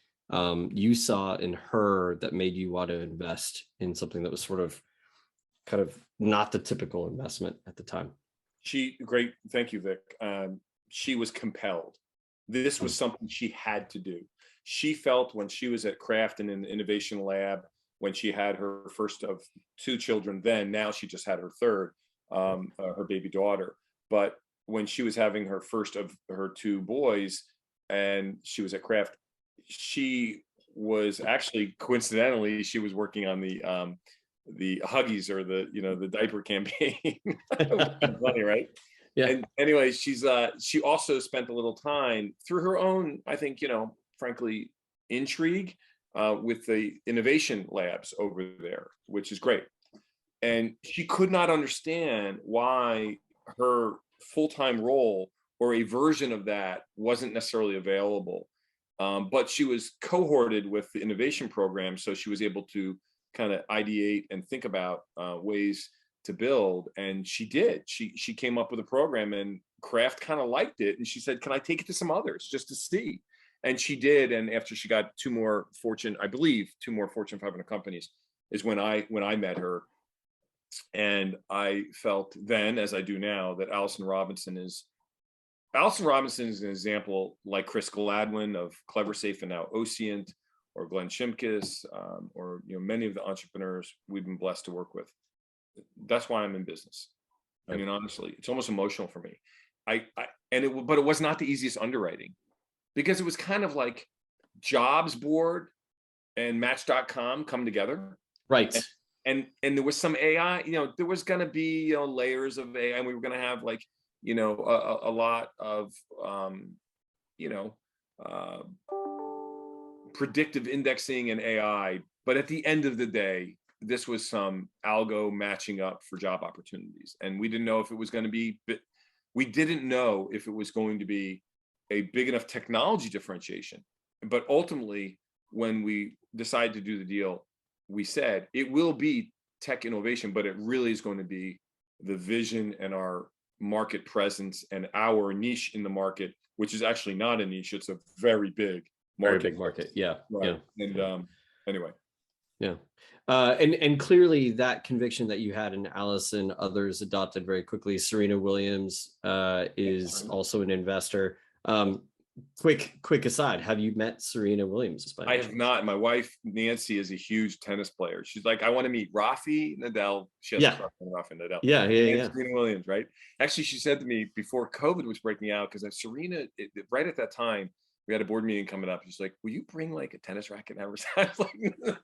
you saw in her that made you want to invest in something that was sort of kind of not the typical investment at the time? Great. Thank you, Vic. She was compelled. This was something she had to do. She felt when she was at Kraft and in the innovation lab, when she had her first of 2 children, now she just had her third, her baby daughter. But when she was having her first of her 2 boys and she was at Kraft, she was actually, coincidentally, she was working on the Huggies, or the diaper campaign. Funny, right? Yeah. And anyway, she also spent a little time through her own, I think, frankly, intrigue with the innovation labs over there, which is great. And she could not understand why her full-time role or a version of that wasn't necessarily available. But she was cohorted with the innovation program, so she was able to kind of ideate and think about ways to build. And she did. She came up with a program, and Kraft kind of liked it. And she said, "Can I take it to some others just to see?" And she did. And after she got 2 more Fortune 500 companies, is when I met her. And I felt then, as I do now, that Allison Robinson is an example, like Chris Gladwin of Clever Safe and now Ocient, or Glenn Shimkus, or many of the entrepreneurs we've been blessed to work with. That's why I'm in business. I mean, honestly, it's almost emotional for me. But it was not the easiest underwriting, because it was kind of like Jobs Board and Match.com come together. Right. And there was some AI, there was going to be layers of AI, and we were going to have like, a lot of, predictive indexing and AI. But at the end of the day, this was some algo matching up for job opportunities. And we didn't know if it was going to be a big enough technology differentiation. But ultimately, when we decided to do the deal, we said it will be tech innovation, but it really is going to be the vision and our market presence and our niche in the market, which is actually not a niche. It's a very big market. Very big market. Yeah. Right. Yeah. And anyway. Yeah. And clearly that conviction that you had in Allison, others adopted very quickly. Serena Williams is also an investor. Quick aside, have you met Serena Williams? I have not. My wife, Nancy, is a huge tennis player. She's like, I want to meet Rafi Nadal. She has a crush on Rafi Nadal. Yeah. Serena Williams, right? Actually, she said to me before COVID was breaking out, because Serena, right at that time, we had a board meeting coming up. She's like, will you bring like a tennis racket and advertise? I was like, no,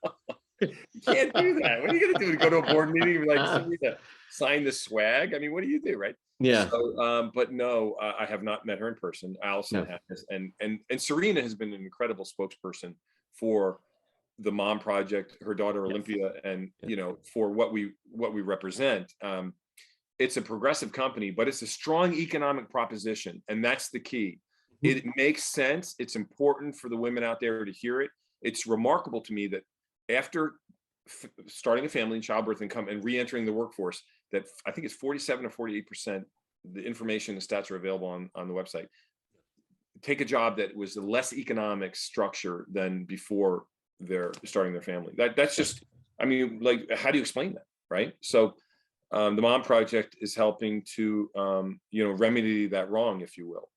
you can't do that. What are you going to do? Go to a board meeting and be like, Serena, sign the swag? I mean, what do you do, right? Yeah. So, but no, I have not met her in person. Allison has, and Serena has been an incredible spokesperson for the Mom Project, her daughter Olympia, and for what we represent. It's a progressive company, but it's a strong economic proposition, and that's the key. It makes sense. It's important for the women out there to hear it. It's remarkable to me that after starting a family and childbirth and re-entering the workforce, that I think it's 47 or 48%, the information and stats are available on the website, take a job that was a less economic structure than before they're starting their family. That's just, I mean, like, how do you explain that, right? So the Mom Project is helping to, remedy that wrong, if you will,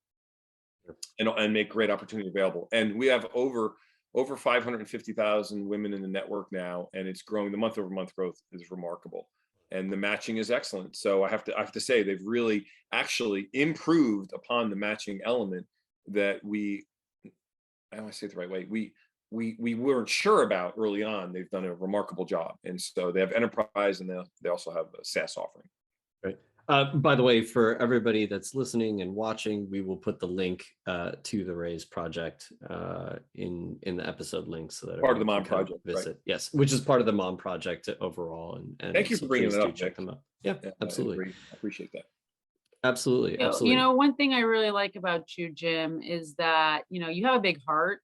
and make great opportunity available. And we have over 550,000 women in the network now, and it's growing. The month-over-month growth is remarkable, and the matching is excellent. So I have to say they've really actually improved upon the matching element that I don't want to say it the right way, we weren't sure about early on. They've done a remarkable job, and so they have enterprise, and they also have a SaaS offering. Right. By the way, for everybody that's listening and watching, we will put the link to the Raise project in the episode link, so that part of the Mom Project visit. Right. Yes, which is part of the Mom Project overall. And thank you for bringing it up. Check them out. Yeah, absolutely. I appreciate that. Absolutely. Absolutely. One thing I really like about you, Jim, is that you have a big heart.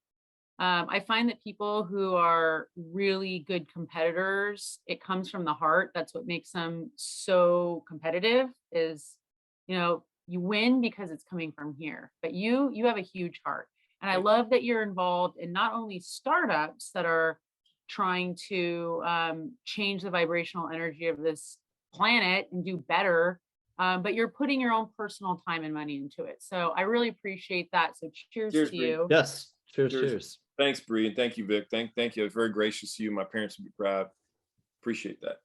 I find that people who are really good competitors, it comes from the heart. That's what makes them so competitive, is, You win because it's coming from here, but you have a huge heart. And I love that you're involved in not only startups that are trying to change the vibrational energy of this planet and do better, but you're putting your own personal time and money into it. So I really appreciate that. So cheers to Bree. you. Yes. Cheers. Thanks, Bree, and thank you, Vic. Thank you. It's very gracious of you. My parents would be proud. Appreciate that.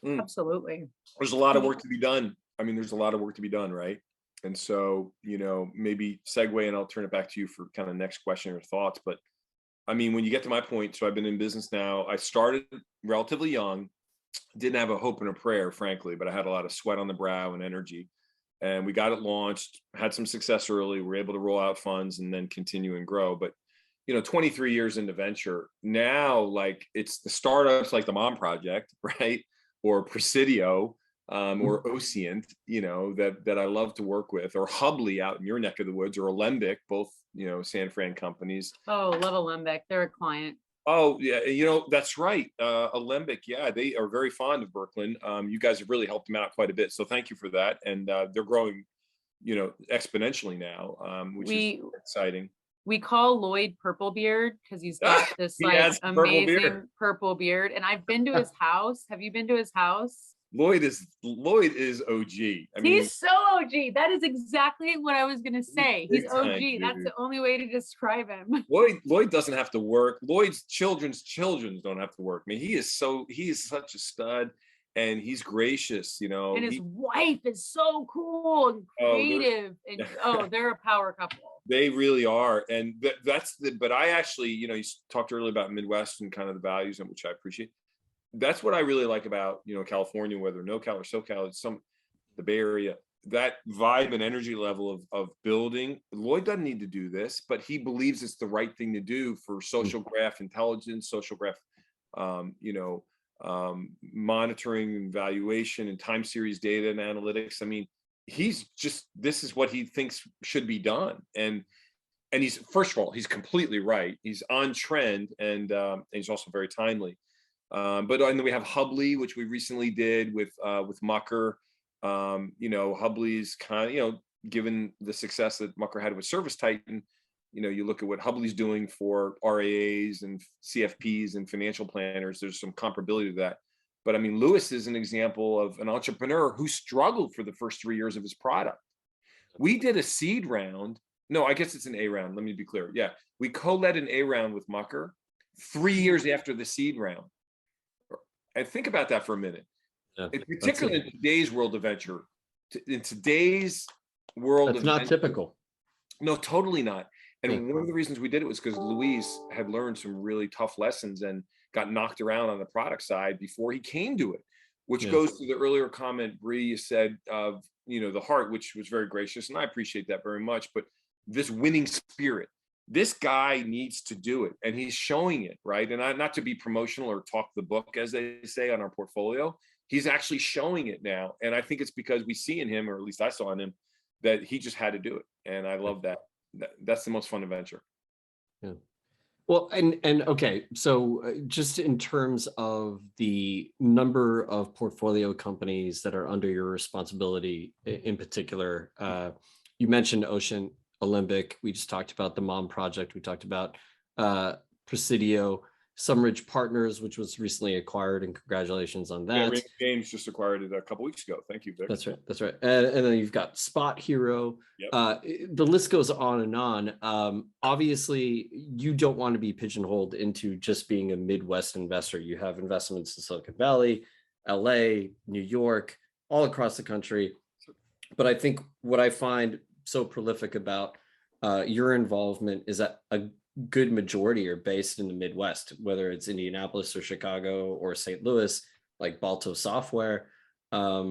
Absolutely. There's a lot of work to be done. I mean, there's a lot of work to be done, right? And so, maybe segue, and I'll turn it back to you for kind of next question or thoughts. But I mean, when you get to my point, so I've been in business now. I started relatively young, didn't have a hope and a prayer, frankly, but I had a lot of sweat on the brow and energy. And we got it launched, had some success early. We were able to roll out funds and then continue and grow. But 23 years into venture now, like it's the startups like the Mom Project, right? Or Prisidio, or Ocient, that I love to work with, or Hubley out in your neck of the woods, or Alembic, both, San Fran companies. Oh, love Alembic. They're a client. Oh, yeah. That's right. Alembic. Yeah. They are very fond of Burkland. You guys have really helped them out quite a bit. So thank you for that. And they're growing, exponentially now, which is exciting. We call Lloyd Purple Beard because he's got this like amazing purple beard. And I've been to his house. Have you been to his house? Lloyd is OG. He's so OG. That is exactly what I was gonna say. He's OG. That's the only way to describe him. Lloyd doesn't have to work. Lloyd's children's don't have to work. I mean, he is such a stud, and he's gracious, And his wife is so cool and creative. They're a power couple. They really are. And but I actually, you talked earlier about Midwest and kind of the values, and which I appreciate. That's what I really like about, California, whether NoCal or SoCal, it's the Bay Area, that vibe and energy level of building. Lloyd doesn't need to do this, but he believes it's the right thing to do for social graph intelligence, social graph, monitoring and valuation and time series data and analytics. I mean, this is what he thinks should be done. And he's, first of all, he's completely right. He's on trend, and he's also very timely. And then we have Hubley, which we recently did with Mucker. Hubley's kind of, given the success that Mucker had with Service Titan, you look at what Hubley's doing for RAAs and CFPs and financial planners, there's some comparability to that. But I mean, Lewis is an example of an entrepreneur who struggled for the first 3 years of his product. We did a seed round. No, I guess it's an A round. Let me be clear. Yeah. We co-led an A round with Mucker 3 years after the seed round. And think about that for a minute. Yeah, particularly in today's world of venture, that's not typical. No, totally not. And one of the reasons we did it was because Luis had learned some really tough lessons and got knocked around on the product side before he came to it, which goes to the earlier comment, Bree, you said of, the heart, which was very gracious. And I appreciate that very much. But this winning spirit, this guy needs to do it, and he's showing it, right? And not to be promotional or talk the book, as they say, on our portfolio, he's actually showing it now. And I think it's because we see in him, or at least I saw in him, that he just had to do it. And I love that. That's the most fun adventure. Yeah. Well, and okay, so just in terms of the number of portfolio companies that are under your responsibility in particular, you mentioned Ocient, Alembic. We just talked about the Mom Project. We talked about Prisidio, Sunridge Partners, which was recently acquired, and congratulations on that. Yeah, James just acquired it a couple weeks ago. Thank you, Vic. That's right. And then you've got Spot Hero. Yep. The list goes on and on. Obviously, you don't want to be pigeonholed into just being a Midwest investor. You have investments in Silicon Valley, LA, New York, all across the country. But I think what I find so prolific about your involvement is that a good majority are based in the Midwest, whether it's Indianapolis or Chicago or St. Louis, like Balto Software, by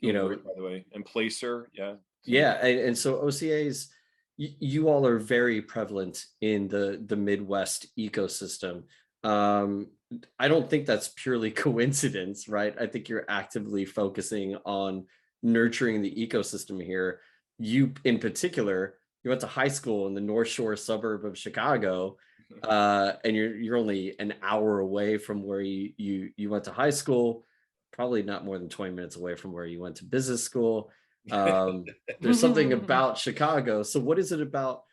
the way, and Placer. And so OCAs, you all are very prevalent in the Midwest ecosystem. I don't think that's purely coincidence, right? I think you're actively focusing on nurturing the ecosystem here. You in particular, you went to high school in the North Shore suburb of Chicago, and you're only an hour away from where you went to high school, probably not more than 20 minutes away from where you went to business school. There's something about Chicago. So what is it about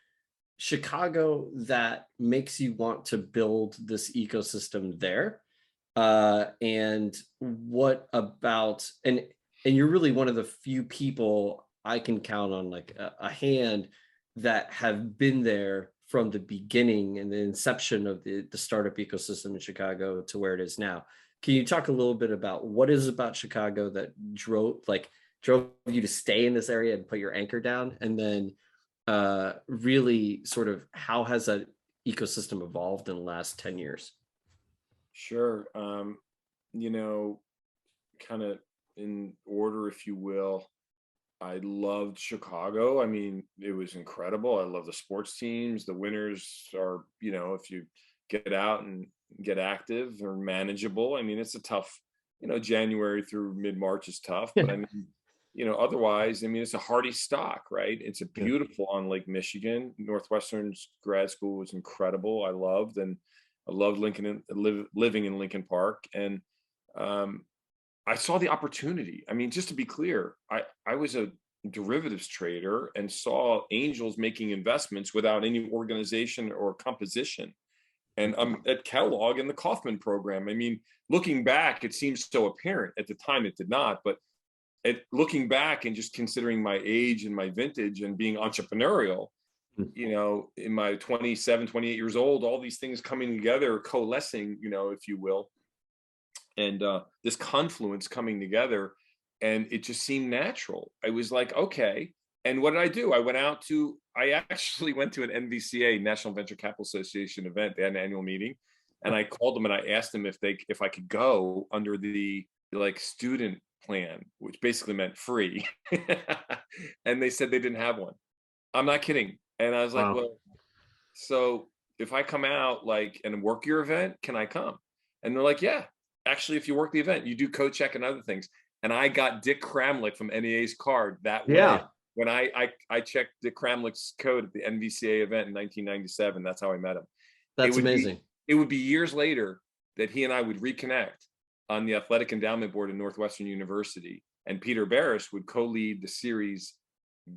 Chicago that makes you want to build this ecosystem there? And what about, and you're really one of the few people I can count on, like a hand, that have been there from the beginning and the inception of the startup ecosystem in Chicago to where it is now. Can you talk a little bit about what is about Chicago that drove you to stay in this area and put your anchor down? And then really sort of how has that ecosystem evolved in the last 10 years? Sure. You know, kind of in order, if you will, I loved Chicago. I mean, it was incredible. I love the sports teams. The winners are, you know, if you get out and get active, they're manageable. I mean, it's a tough, you know, January through mid-March is tough, but I mean, you know, otherwise, I mean, it's a hardy stock, right? It's a beautiful on Lake Michigan. Northwestern's grad school was incredible. I loved Lincoln, living in Lincoln Park. And I saw the opportunity. I mean, just to be clear, I was a derivatives trader and saw angels making investments without any organization or composition. And I'm at Kellogg in the Kaufman program. I mean, looking back, it seems so apparent. At the time, it did not. But looking back and just considering my age and my vintage and being entrepreneurial, you know, in my 27, 28 years old, all these things coming together, coalescing, you know, if you will, and this confluence coming together, and it just seemed natural. I was like, okay. And what did I do? I actually went to an NVCA, National Venture Capital Association event. They had an annual meeting, and I called them and I asked them if I could go under the like student plan, which basically meant free. And they said they didn't have one. I'm not kidding. And I was like, well, so if I come out like and work your event, can I come? And they're like, yeah, actually, if you work the event, you do code check and other things. And I got Dick Kramlich from NEA's card that way. When I checked Dick Kramlich's code at the NVCA event in 1997, that's how I met him. That's amazing. It would be years later that he and I would reconnect on the athletic endowment board at Northwestern University. And Peter Barris would co-lead the Series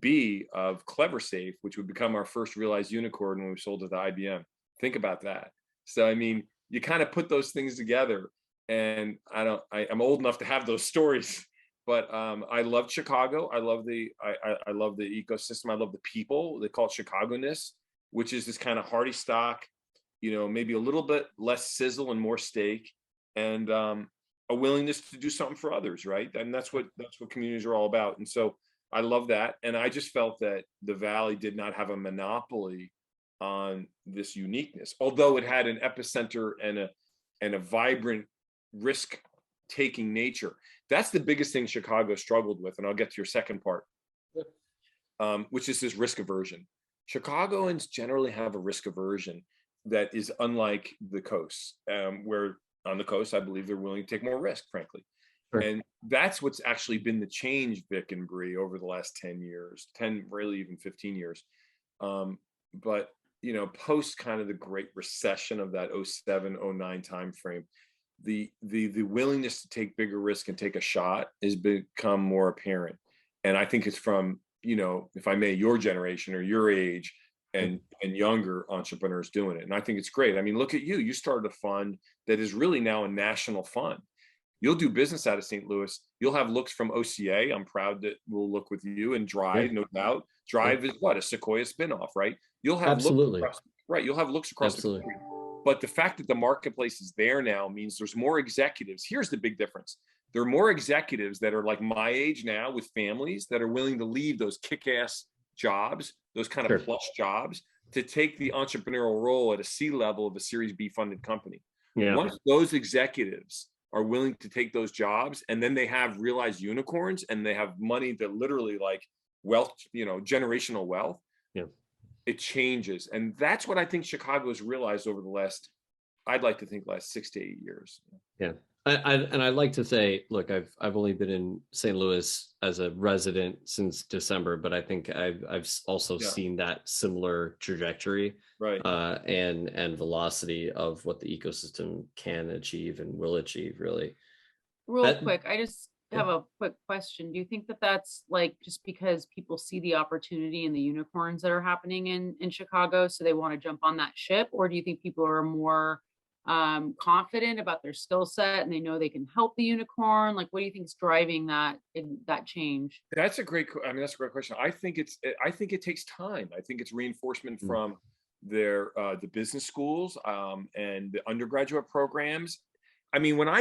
B of CleverSafe, which would become our first realized unicorn when we sold it to IBM. Think about that. So, I mean, you kind of put those things together, and I'm old enough to have those stories, but I loved Chicago. I love the ecosystem. I love the people. They call it Chicago-ness, which is this kind of hardy stock, you know, maybe a little bit less sizzle and more steak, and a willingness to do something for others, right? And that's what communities are all about. And so I love that. And I just felt that the Valley did not have a monopoly on this uniqueness, although it had an epicenter and a vibrant risk-taking nature. That's the biggest thing Chicago struggled with. And I'll get to your second part, which is this risk aversion. Chicagoans generally have a risk aversion that is unlike the coast, where on the coast, I believe they're willing to take more risk, frankly. Sure. And that's what's actually been the change, Vic and Bree, over the last 10 years, really even 15 years. But, you know, post kind of the Great Recession of that 07, 09 timeframe, the willingness to take bigger risk and take a shot has become more apparent. And I think it's from, you know, if I may, your generation or your age and younger entrepreneurs doing it. And I think it's great. I mean, look at you. You started a fund that is really now a national fund. You'll do business out of St. Louis. You'll have looks from OCA. I'm proud that we'll look with you, and Drive, no doubt. Drive is what? A Sequoia spinoff, right? You'll have absolutely looks across, you'll have looks across the country. But the fact that the marketplace is there now means there's more executives. Here's the big difference. There are more executives that are like my age now with families that are willing to leave those kick-ass jobs, those kind of plush jobs, to take the entrepreneurial role at a C level of a Series B funded company. Once those executives are willing to take those jobs, and then they have realized unicorns and they have money that literally like wealth, you know, generational wealth, it changes. And that's what I think Chicago's realized over the last, I'd like to think last 6 to 8 years. Yeah. I'd like to say, look, I've only been in St. Louis as a resident since December, but I think I've also seen that similar trajectory, right? And velocity of what the ecosystem can achieve and will achieve, really. Real quick, I have a quick question. Do you think that that's like just because people see the opportunity and the unicorns that are happening in Chicago, so they want to jump on that ship? Or do you think people are more confident about their skill set and they know they can help the unicorn? Like, what do you think is driving that change? That's a great question. I think it takes time. I think it's reinforcement from the business schools and the undergraduate programs. I mean, when I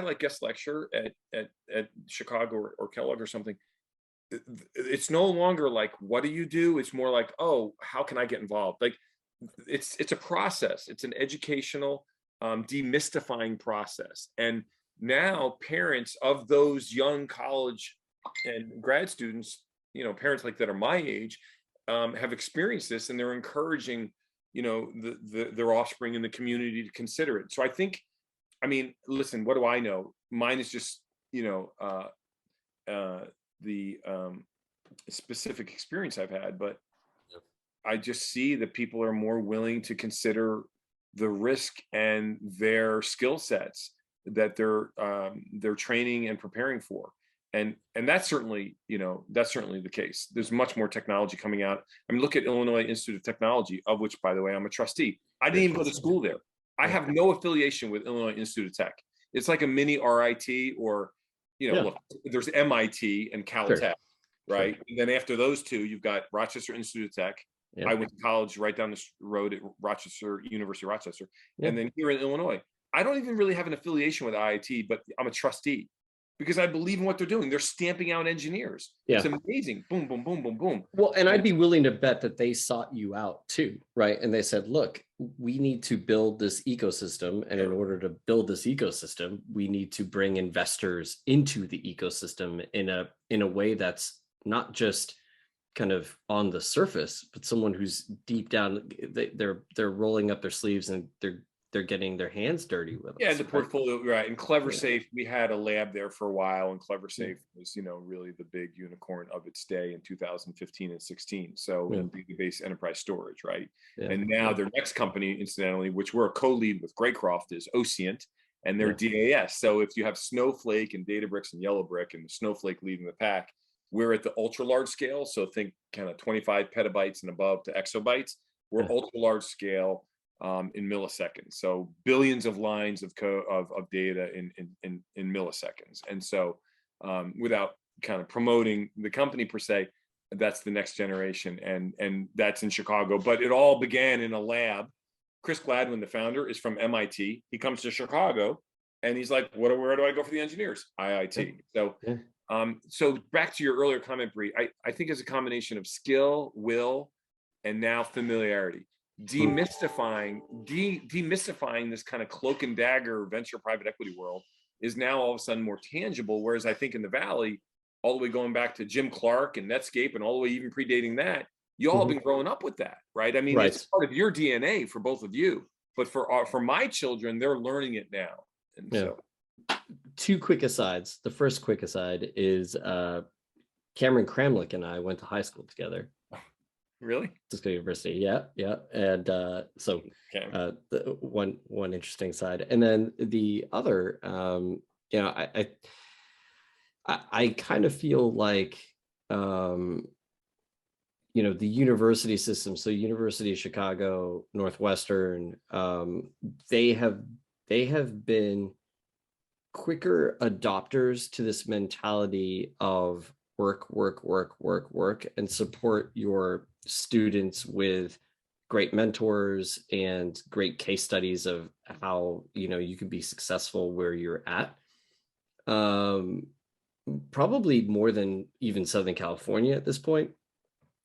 like guest lecture at Chicago or Kellogg or something, it's no longer like, what do you do? It's more like, oh, how can I get involved? Like, it's a process. It's an educational, demystifying process. And now parents of those young college and grad students, parents like that are my age, have experienced this, and they're encouraging, their offspring in the community to consider it. So I mean, listen, what do I know? Mine is just, the specific experience I've had, but I just see that people are more willing to consider the risk and their skill sets that they're training and preparing for. And that's certainly the case. There's much more technology coming out. I mean, look at Illinois Institute of Technology, of which, by the way, I'm a trustee. I didn't even go to school there. I have no affiliation with Illinois Institute of Tech. It's like a mini RIT, or, look, there's MIT and Caltech, right? Sure. And then after those two, you've got Rochester Institute of Tech. I went to college right down the road at University of Rochester. And then here in Illinois, I don't even really have an affiliation with IIT, but I'm a trustee because I believe in what they're doing. They're stamping out engineers. It's amazing. Boom, boom, boom, boom, boom. Well, and I'd be willing to bet that they sought you out too, right? And they said, look, we need to build this ecosystem. And in order to build this ecosystem, we need to bring investors into the ecosystem in a way that's not just kind of on the surface, but someone who's deep down, they're rolling up their sleeves and they're getting their hands dirty with it. Yeah, the portfolio, right? And CleverSafe, we had a lab there for a while, and CleverSafe was, really the big unicorn of its day in 2015 and 16. So in database enterprise storage, right? And now their next company, incidentally, which we're a co-lead with Graycroft, is Ocient, and they're DAS. So if you have Snowflake and Databricks and Yellowbrick, and the Snowflake leading the pack, we're at the ultra large scale. So think kind of 25 petabytes and above to exabytes. We're ultra large scale in milliseconds. So billions of lines of code of data in milliseconds. And so without kind of promoting the company per se, that's the next generation. And that's in Chicago. But it all began in a lab. Chris Gladwin, the founder, is from MIT. He comes to Chicago and he's like, where do I go for the engineers? IIT. So back to your earlier comment, Bree, I think it's a combination of skill, will, and now familiarity. Demystifying this kind of cloak and dagger venture private equity world is now all of a sudden more tangible. Whereas I think in the Valley, all the way going back to Jim Clark and Netscape and all the way even predating that, you all have been growing up with that, right? I mean, it's part of your DNA for both of you, but for my children, they're learning it now. And so. Two quick asides. The first quick aside is Cameron Kramlich and I went to high school together. Really? Cisco University. Yeah. And so the one interesting side. And then the other, I kind of feel like, the university system. So University of Chicago, Northwestern, they have been quicker adopters to this mentality of work, and support your students with great mentors and great case studies of how, you can be successful where you're at. Probably more than even Southern California at this point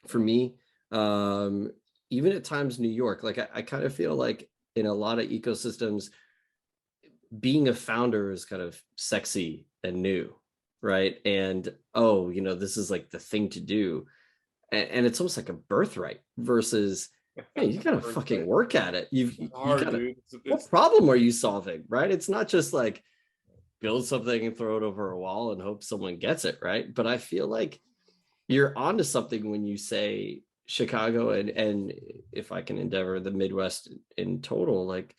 for me. Even at times New York, like I kind of feel like in a lot of ecosystems, being a founder is kind of sexy and new, right? And this is like the thing to do, and it's almost like a birthright versus, hey, you gotta fucking work at it. You gotta. What problem are you solving, right? It's not just like build something and throw it over a wall and hope someone gets it, right? But I feel like you're onto something when you say Chicago and if I can endeavor the Midwest in total, like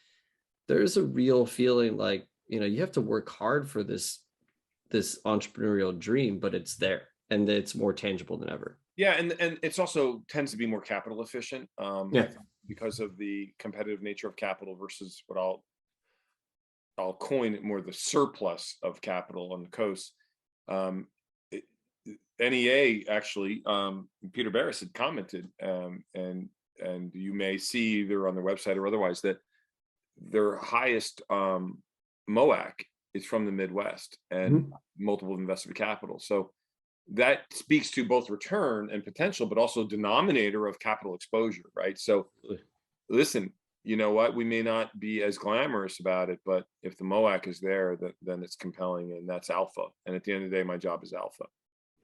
there's a real feeling like, you have to work hard for this this entrepreneurial dream, but it's there and it's more tangible than ever. Yeah, and it's also tends to be more capital efficient, Yeah. because of the competitive nature of capital versus what I'll coin it more the surplus of capital on the coast. Um, NEA actually, Peter Barris had commented, and you may see either on their website or otherwise that their highest MOAC is from the Midwest and multiple invested capital. So that speaks to both return and potential, but also denominator of capital exposure, right? So listen, you know what? We may not be as glamorous about it, but if the MOAC is there, then it's compelling, and that's alpha. And at the end of the day, my job is alpha.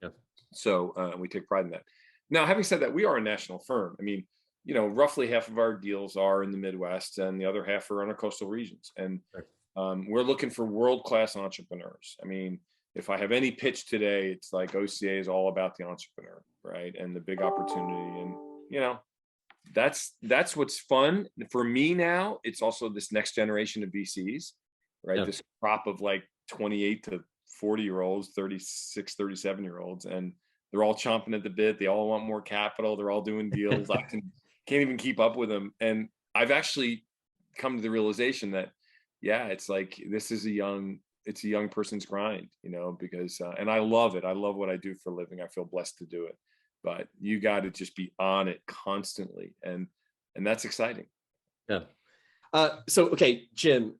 Yeah. So we take pride in that. Now, having said that, we are a national firm. I mean, you know, roughly half of our deals are in the Midwest, and the other half are on our coastal regions. And we're looking for world-class entrepreneurs. I mean, if I have any pitch today, it's like OCA is all about the entrepreneur, right? And the big opportunity. And, you know, that's what's fun for me now. It's also this next generation of VCs, right? Yeah. This crop of like 28 to 40-year-olds, 36, 37-year-olds, and they're all chomping at the bit. They all want more capital. They're all doing deals. I can't even keep up with them. And I've actually come to the realization that, yeah, it's like, this is a young person's grind, you know, because, and I love it. I love what I do for a living. I feel blessed to do it, but you got to just be on it constantly. And that's exciting. Yeah. So, okay, Jim,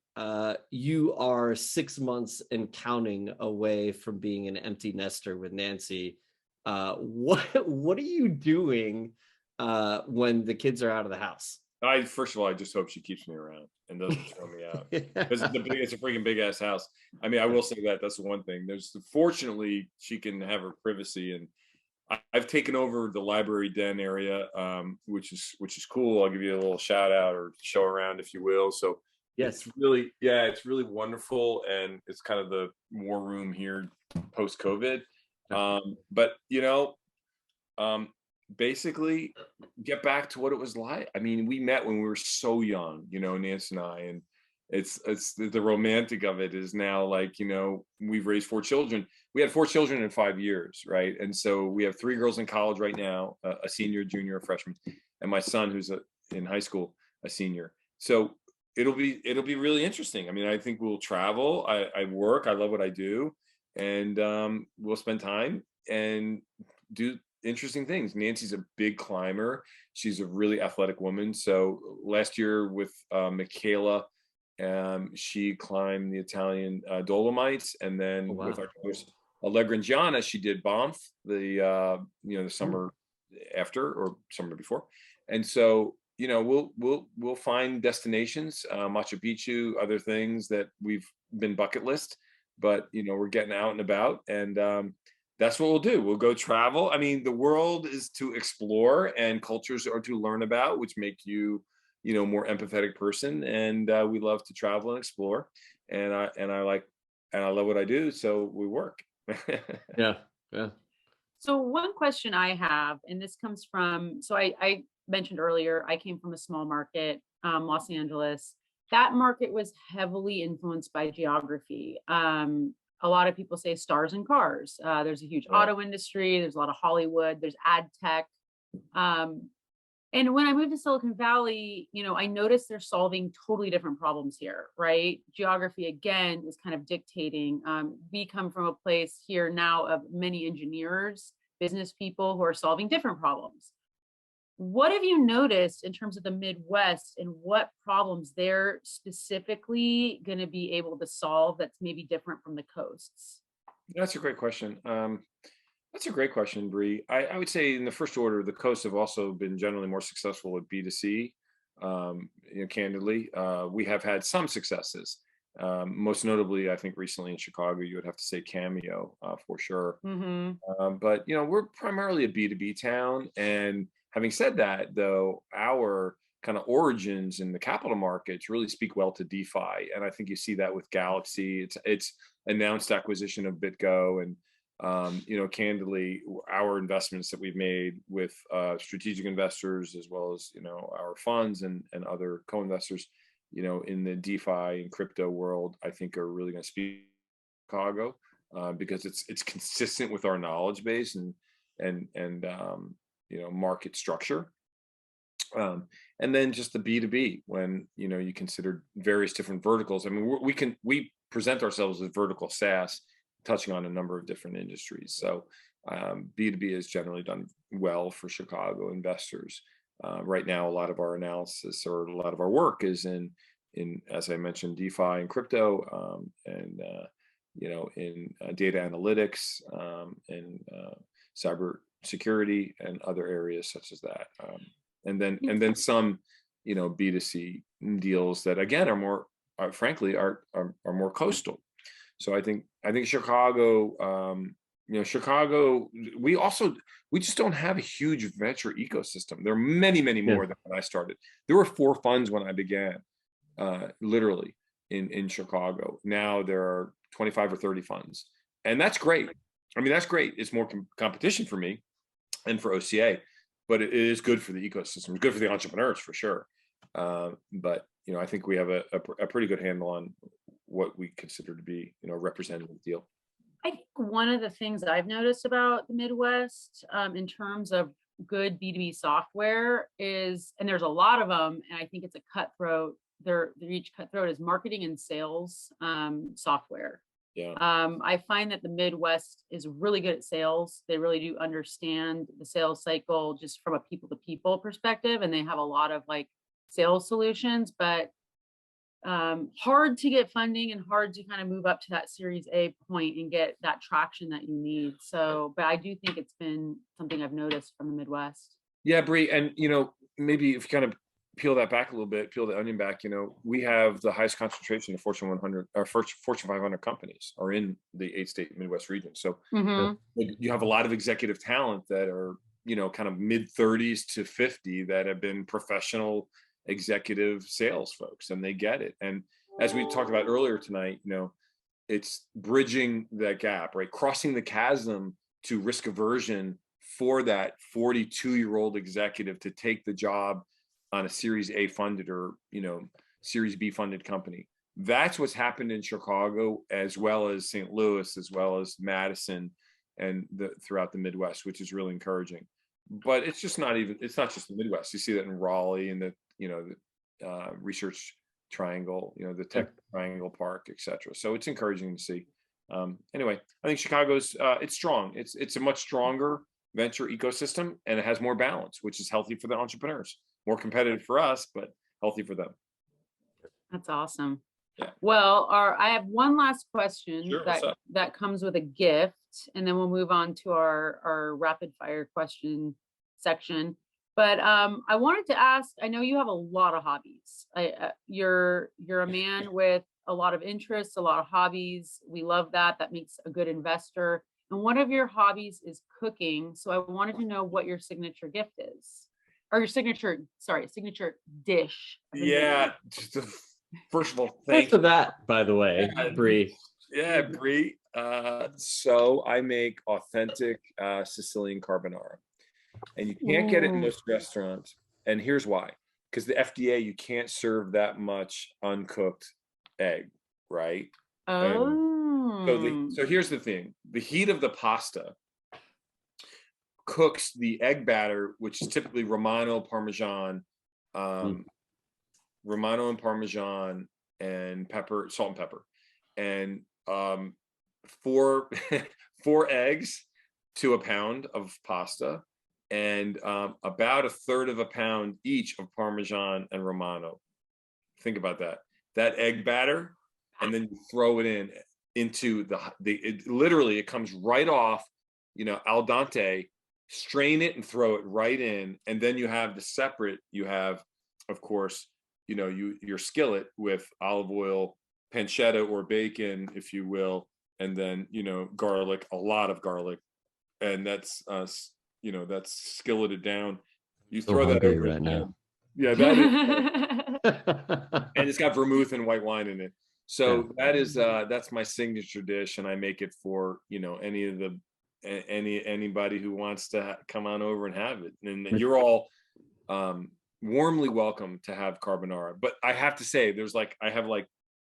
you are 6 months and counting away from being an empty nester with Nancy. What are you doing when the kids are out of the house? First of all, I just hope she keeps me around and doesn't throw me out. It's a freaking big ass house. I mean, I will say that's the one thing. Fortunately, she can have her privacy, and I've taken over the library den area, which is cool. I'll give you a little shout out or show around, if you will. So yes, it's really wonderful, and it's kind of the war room here post COVID. But you know, basically get back to what it was like. I mean, we met when we were so young, you know, Nancy and I, and it's the romantic of it is now like, you know, we've raised 4 children. We had 4 children in 5 years, right? And so we have 3 girls in college right now, a senior, junior, a freshman, and my son who's in high school, a senior. So it'll be really interesting. I mean, I think we'll travel. I work. I love what I do, and we'll spend time and do interesting things. Nancy's a big climber. She's a really athletic woman. So last year with Michaela, she climbed the Italian Dolomites, and then with our daughters, Allegra and Gianna, she did Banff the summer after or summer before. And so, you know, we'll find destinations, Machu Picchu, other things that we've been bucket list, but you know, we're getting out and about, and that's what we'll do. We'll go travel. I mean, the world is to explore, and cultures are to learn about, which make you, you know, more empathetic person. And we love to travel and explore. And I love what I do. So we work. Yeah. So one question I have, and this comes from, so I mentioned earlier, I came from a small market, Los Angeles. That market was heavily influenced by geography. A lot of people say stars and cars. There's a huge auto industry. There's a lot of Hollywood. There's ad tech. And when I moved to Silicon Valley, you know, I noticed they're solving totally different problems here, right? Geography, again, is kind of dictating. We come from a place here now of many engineers, business people who are solving different problems. What have you noticed in terms of the Midwest, and what problems they're specifically going to be able to solve that's maybe different from the coasts? That's a great question. That's a great question, Bree. I would say in the first order, the coasts have also been generally more successful at B2C. You know, candidly, we have had some successes. Most notably, I think recently in Chicago, you would have to say Cameo for sure. But you know, we're primarily a B2B town, and having said that, though, our kind of origins in the capital markets really speak well to DeFi, and I think you see that with Galaxy. It's announced acquisition of BitGo, and you know, candidly, our investments that we've made with strategic investors, as well as, you know, our funds and other co-investors, you know, in the DeFi and crypto world, I think are really going to speak to Chicago. because it's consistent with our knowledge base and market structure. And then just the B2B, when you consider various different verticals. I mean, we present ourselves as vertical SaaS, touching on a number of different industries. So B2B has generally done well for Chicago investors. Right now, a lot of our analysis or a lot of our work is in as I mentioned, DeFi and crypto, and in data analytics, and cyber security and other areas such as that. And then some, B2C deals that again are more, frankly, are more coastal. So I think Chicago, Chicago, we just don't have a huge venture ecosystem. There are many more than when I started. There were 4 funds when I began, literally in Chicago. Now there are 25 or 30 funds, and that's great. I mean, that's great. It's more competition for me and for OCA, but it is good for the ecosystem. It's good for the entrepreneurs for sure. But I think we have a pretty good handle on what we consider to be a representative deal. I think one of the things I've noticed about the Midwest, in terms of good B2B software is, and there's a lot of them, and I think it's a cutthroat. They're each cutthroat, is marketing and sales software. Yeah. I find that the Midwest is really good at sales. They really do understand the sales cycle just from a people-to-people perspective, and they have a lot of sales solutions, but hard to get funding and hard to kind of move up to that Series A point and get that traction that you need. So, but I do think it's been something I've noticed from the Midwest. Yeah, Bree, and maybe if you kind of peel that back a little bit, peel the onion back, we have the highest concentration of Fortune 100 or Fortune 500 companies are in the 8-state Midwest region. So you have a lot of executive talent that are, kind of mid 30s to 50 that have been professional executive sales folks, and they get it. And as we talked about earlier tonight, it's bridging that gap, right? Crossing the chasm to risk aversion for that 42-year-old executive to take the job on a Series A funded or, Series B funded company. That's what's happened in Chicago, as well as St. Louis, as well as Madison, and throughout the Midwest, which is really encouraging. But it's just it's not just the Midwest. You see that in Raleigh and the Research Triangle, the Tech Triangle Park, etc. So it's encouraging to see. Anyway, I think Chicago's it's strong. It's a much stronger venture ecosystem, and it has more balance, which is healthy for the entrepreneurs. More competitive for us, but healthy for them. That's awesome. Yeah. Well, I have one last question. Sure, that comes with a gift, and then we'll move on to our rapid fire question section. But I wanted to ask, I know you have a lot of hobbies. You're a man with a lot of interests, a lot of hobbies. We love that. That makes a good investor. And one of your hobbies is cooking. So I wanted to know what your signature gift is. Or your signature dish. Yeah. First of all, thanks for that, by the way, Bree. Yeah, Bree. So I make authentic Sicilian carbonara, and you can't get it in most restaurants. And here's why: because the FDA, you can't serve that much uncooked egg, right? Oh. So here's the thing: the heat of the pasta cooks the egg batter, which is typically Romano Parmesan, and pepper, salt and pepper, and 4 eggs to a pound of pasta, and about 1/3 of a pound each of Parmesan and Romano. Think about that egg batter, and then you throw it into it comes right off, al dente. Strain it and throw it right in, and then you have of course, your skillet with olive oil, pancetta or bacon, if you will, and then garlic, a lot of garlic, and that's skilleted down. You throw that over right now. Yeah, that is, and it's got vermouth and white wine in it. So that's my signature dish, and I make it for anybody who wants to come on over and have it, and you're all warmly welcome to have carbonara. But I have to say, I have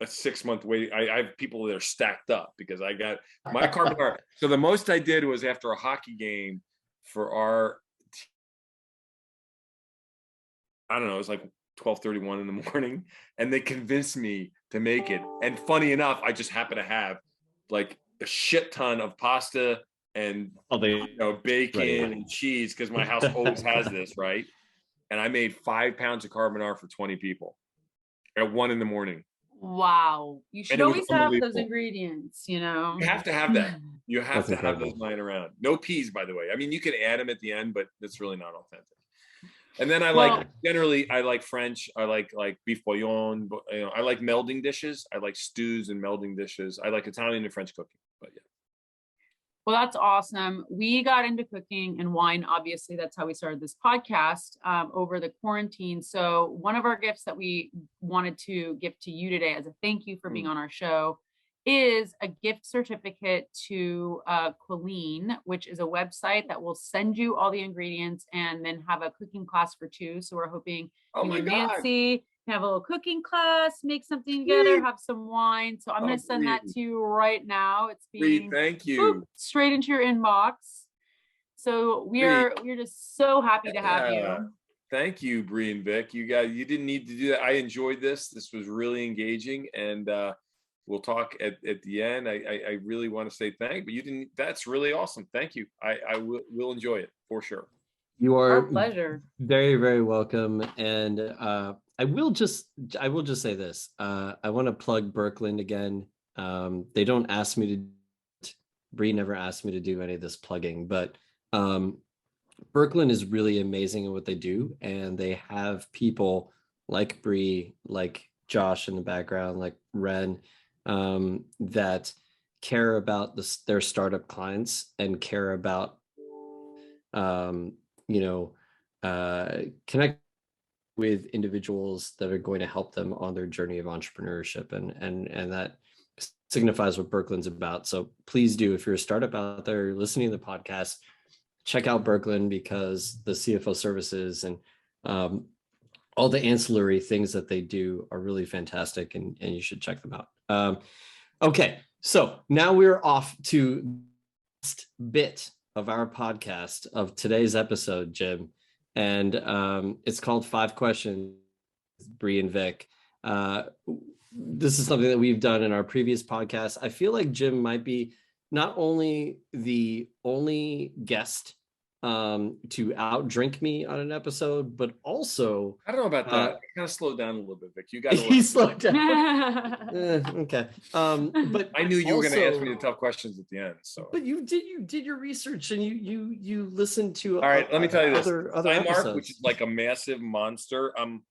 a 6-month wait. I have people that are stacked up because I got my carbonara. So the most I did was after a hockey game for our, I don't know, it was like 12:31 in the morning, and they convinced me to make it. And funny enough, I just happen to have like a shit ton of pasta and bacon and cheese because my house always has this, right? And I made 5 pounds of carbonara for 20 people at 1 a.m. Wow. You should always have those ingredients, you know. You have to have that. You have to have those lying around. No peas, by the way. I mean, you can add them at the end, but it's really not authentic. And then I like French. I like beef bouillon. I like melding dishes. I like stews and melding dishes. I like Italian and French cooking. But yeah. Well, that's awesome. We got into cooking and wine. Obviously, that's how we started this podcast over the quarantine. So one of our gifts that we wanted to give to you today as a thank you for being on our show is a gift certificate to Quilleen, which is a website that will send you all the ingredients and then have a cooking class for 2. So we're hoping you and Nancy can have a little cooking class, make something together, have some wine. So I'm going to send that to you right now. It's being thank you straight into your inbox. So we're just so happy to have you. Thank you, Bree and Vic. You didn't need to do that. I enjoyed this. This was really engaging, and we'll talk at the end. I really want to say thank, but you didn't. That's really awesome. Thank you. I will enjoy it for sure. You are our pleasure. Very, very welcome. And I will just say this. I want to plug Burkland again. They don't ask me to. Bree never asked me to do any of this plugging, but Burkland is really amazing at what they do, and they have people like Bree, like Josh in the background, like Ren, that care about their startup clients and care about connect with individuals that are going to help them on their journey of entrepreneurship, and that signifies what Burkland's about. So please do, if you're a startup out there listening to the podcast, check out Burkland, because the CFO services and all the ancillary things that they do are really fantastic, and you should check them out. Okay, so now we're off to the last bit of our podcast of today's episode, Jim, and it's called 5 Questions, Bree and Vic. This is something that we've done in our previous podcast. I feel like Jim might be not only the only guest to outdrink me on an episode, but also I don't know about that. I kind of slowed down a little bit, Vic. You got he slowed down. Okay, but I knew you were going to ask me the tough questions at the end. So, but you did your research, and you listened to. All right, let me tell you this. Other Time episodes. Mark, which is like a massive monster. I'm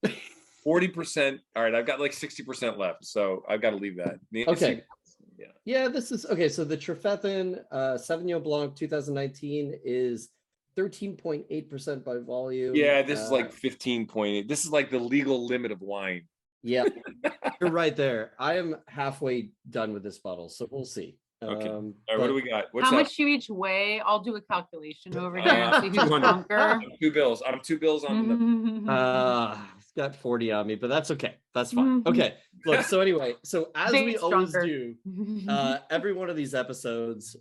40%. All right, I've got like 60% left, so I've got to leave that. Okay. Yeah, this is okay. So the Trefethen Sauvignon Blanc 2019 is 13.8% by volume. Yeah, this is like 15.8. This is like the legal limit of wine. Yeah, you're right there. I am halfway done with this bottle, so we'll see. Okay. All right, what do we got? How much do you each weigh? I'll do a calculation over here and see who's drunker. I'm 2 bills on the It's got 40 on me, but that's okay. That's fine. Okay, look, so anyway, so as we always do, every one of these episodes,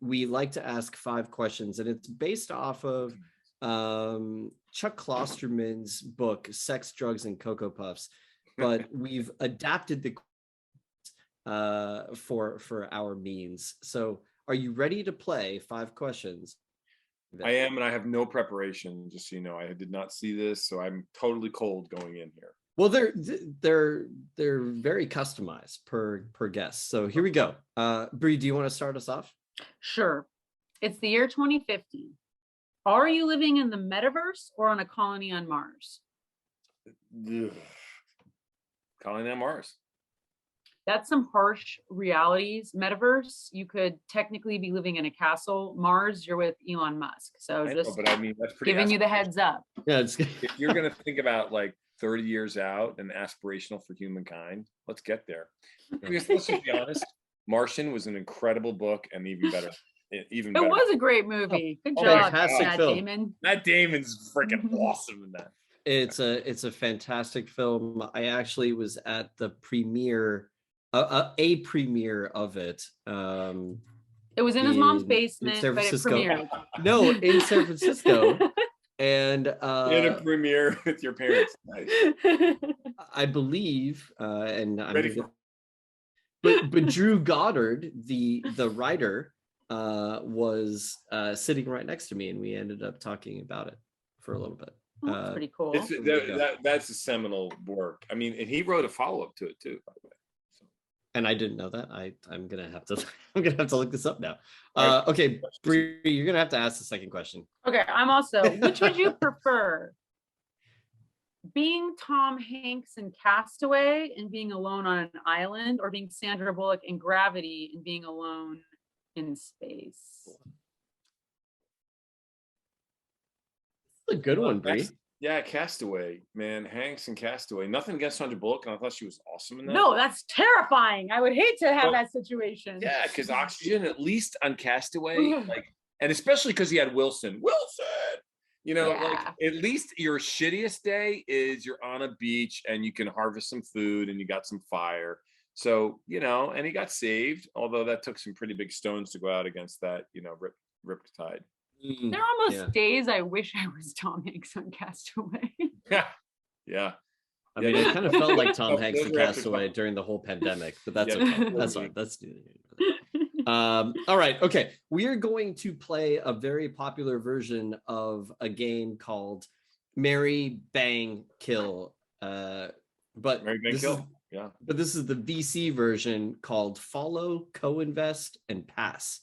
we like to ask 5 questions, and it's based off of Chuck Klosterman's book, Sex, Drugs, and Cocoa Puffs, but we've adapted the for our means. So are you ready to play 5 questions? I am, and I have no preparation, just so you know. I did not see this, so I'm totally cold going in here. Well, they're very customized per guest. So here we go. Bree, do you want to start us off? Sure. It's the year 2050. Are you living in the metaverse or on a colony on Mars? Colony on Mars. That's some harsh realities. Metaverse, you could technically be living in a castle. Mars, you're with Elon Musk. So but I mean, that's pretty giving you the heads up. Yeah, if you're going to think about like 30 years out and aspirational for humankind, let's get there. Because let's just be honest, Martian was an incredible book, and even better. It was a great movie. Good job, Matt Damon. Matt Damon's freaking awesome in that. It's a fantastic film. I actually was at the premiere, a premiere of it. It was in his mom's in basement, San but it Francisco. premiered. No, in San Francisco. And In a premiere with your parents. Nice. I believe, and I'm Ready gonna for but Drew Goddard, the writer, was sitting right next to me, and we ended up talking about it for a little bit. Oh, that's pretty cool. That's a seminal work. I mean, and he wrote a follow-up to it too, by the way. So. And I didn't know that. I'm gonna have to I'm gonna have to look this up now. Right. Okay, Bree, you're gonna have to ask the second question. Okay, I'm also. Which would you prefer? Being Tom Hanks in Castaway and being alone on an island, or being Sandra Bullock in Gravity and being alone in space? That's a good one, Bree. Yeah, Castaway, man. Hanks and Castaway. Nothing against Sandra Bullock, and I thought she was awesome in that. No, that's terrifying. I would hate to have that situation. Yeah, because Oxygen, at least on Castaway, like, and especially because he had Wilson. You know, like, at least your shittiest day is you're on a beach and you can harvest some food and you got some fire. So, you know, and he got saved, although that took some pretty big stones to go out against that, you know, riptide. There are almost days I wish I was Tom Hanks on Castaway. Yeah. I mean, it kind of felt like Tom Hanks in Castaway during the whole pandemic, but that's okay. That's fine. That's all right. Okay. We are going to play a very popular version of a game called Marry, Bang, Kill. But Marry, Bang, Kill. Yeah. But this is the VC version called Follow, Co-Invest, and Pass.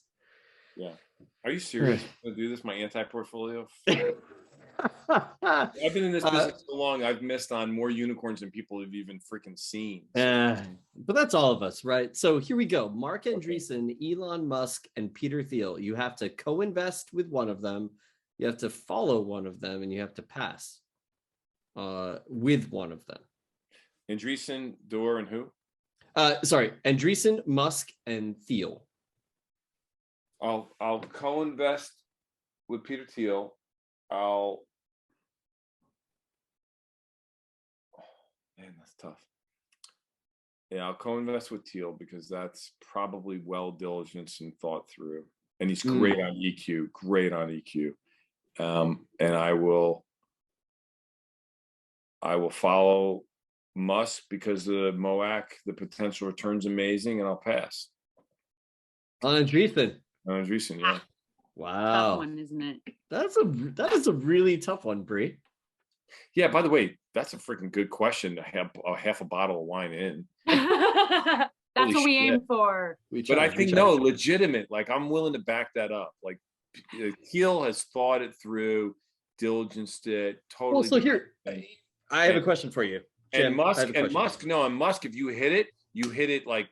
Yeah. Are you serious? I'm gonna do this? My anti-portfolio? I've been in this business so long, I've missed on more unicorns than people have even freaking seen. But that's all of us, right? So here we go. Mark Andreessen, Elon Musk, and Peter Thiel. You have to co-invest with one of them. You have to follow one of them, and you have to pass with one of them. Andreessen, Doerr, and who? Sorry, Andreessen, Musk, and Thiel. I'll co-invest with Peter Thiel. Man, that's tough. Yeah, I'll co-invest with Thiel because that's probably well diligenced and thought through, and he's great on EQ. Great on EQ. And I will follow Musk because the MOAC, the potential return's amazing, and I'll pass. Andreessen, yeah. Wow. Tough one, isn't it? That is a really tough one, Bree. Yeah, by the way, that's a freaking good question to have half a bottle of wine in. That's what we aim for. But I think, no, legitimate. Like, I'm willing to back that up. Like, Thiel has thought it through, diligenced it, totally. Well, so here, I have a question for you. Jim, and Musk, if you hit it, you hit it like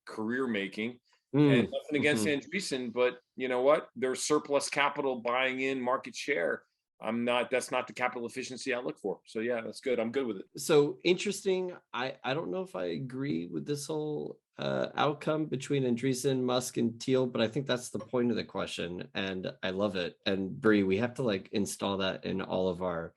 career making. And nothing against Andreessen, but you know what? There's surplus capital buying in market share. That's not the capital efficiency I look for. So yeah, that's good. I'm good with it. So interesting. I don't know if I agree with this whole outcome between Andreessen, Musk, and Thiel, but I think that's the point of the question. And I love it. And Bree, we have to like install that in all of our,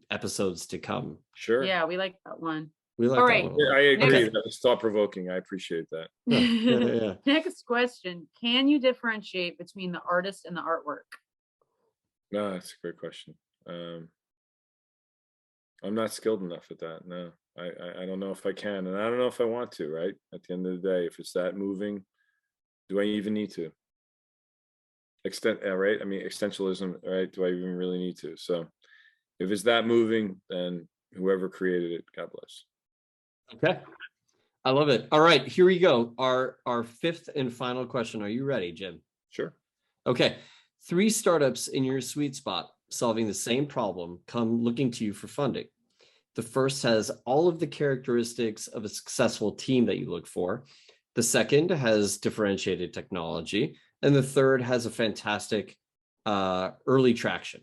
episodes to come. Sure. Yeah, we like that one. We like all that right. one. Yeah, I agree. That was thought-provoking. I appreciate that. Yeah. Next question. Can you differentiate between the artist and the artwork? No, that's a great question. I'm not skilled enough at that. No, I don't know if I can, and I don't know if I want to, right? At the end of the day, if it's that moving, do I even need to? Right? I mean, existentialism, right? Do I even really need to? So if it's that moving, then whoever created it, God bless. Okay. I love it. All right, here we go. Our fifth and final question. Are you ready, Jim? Sure. Okay. 3 startups in your sweet spot solving the same problem come looking to you for funding. The first has all of the characteristics of a successful team that you look for. The second has differentiated technology. And the third has a fantastic early traction.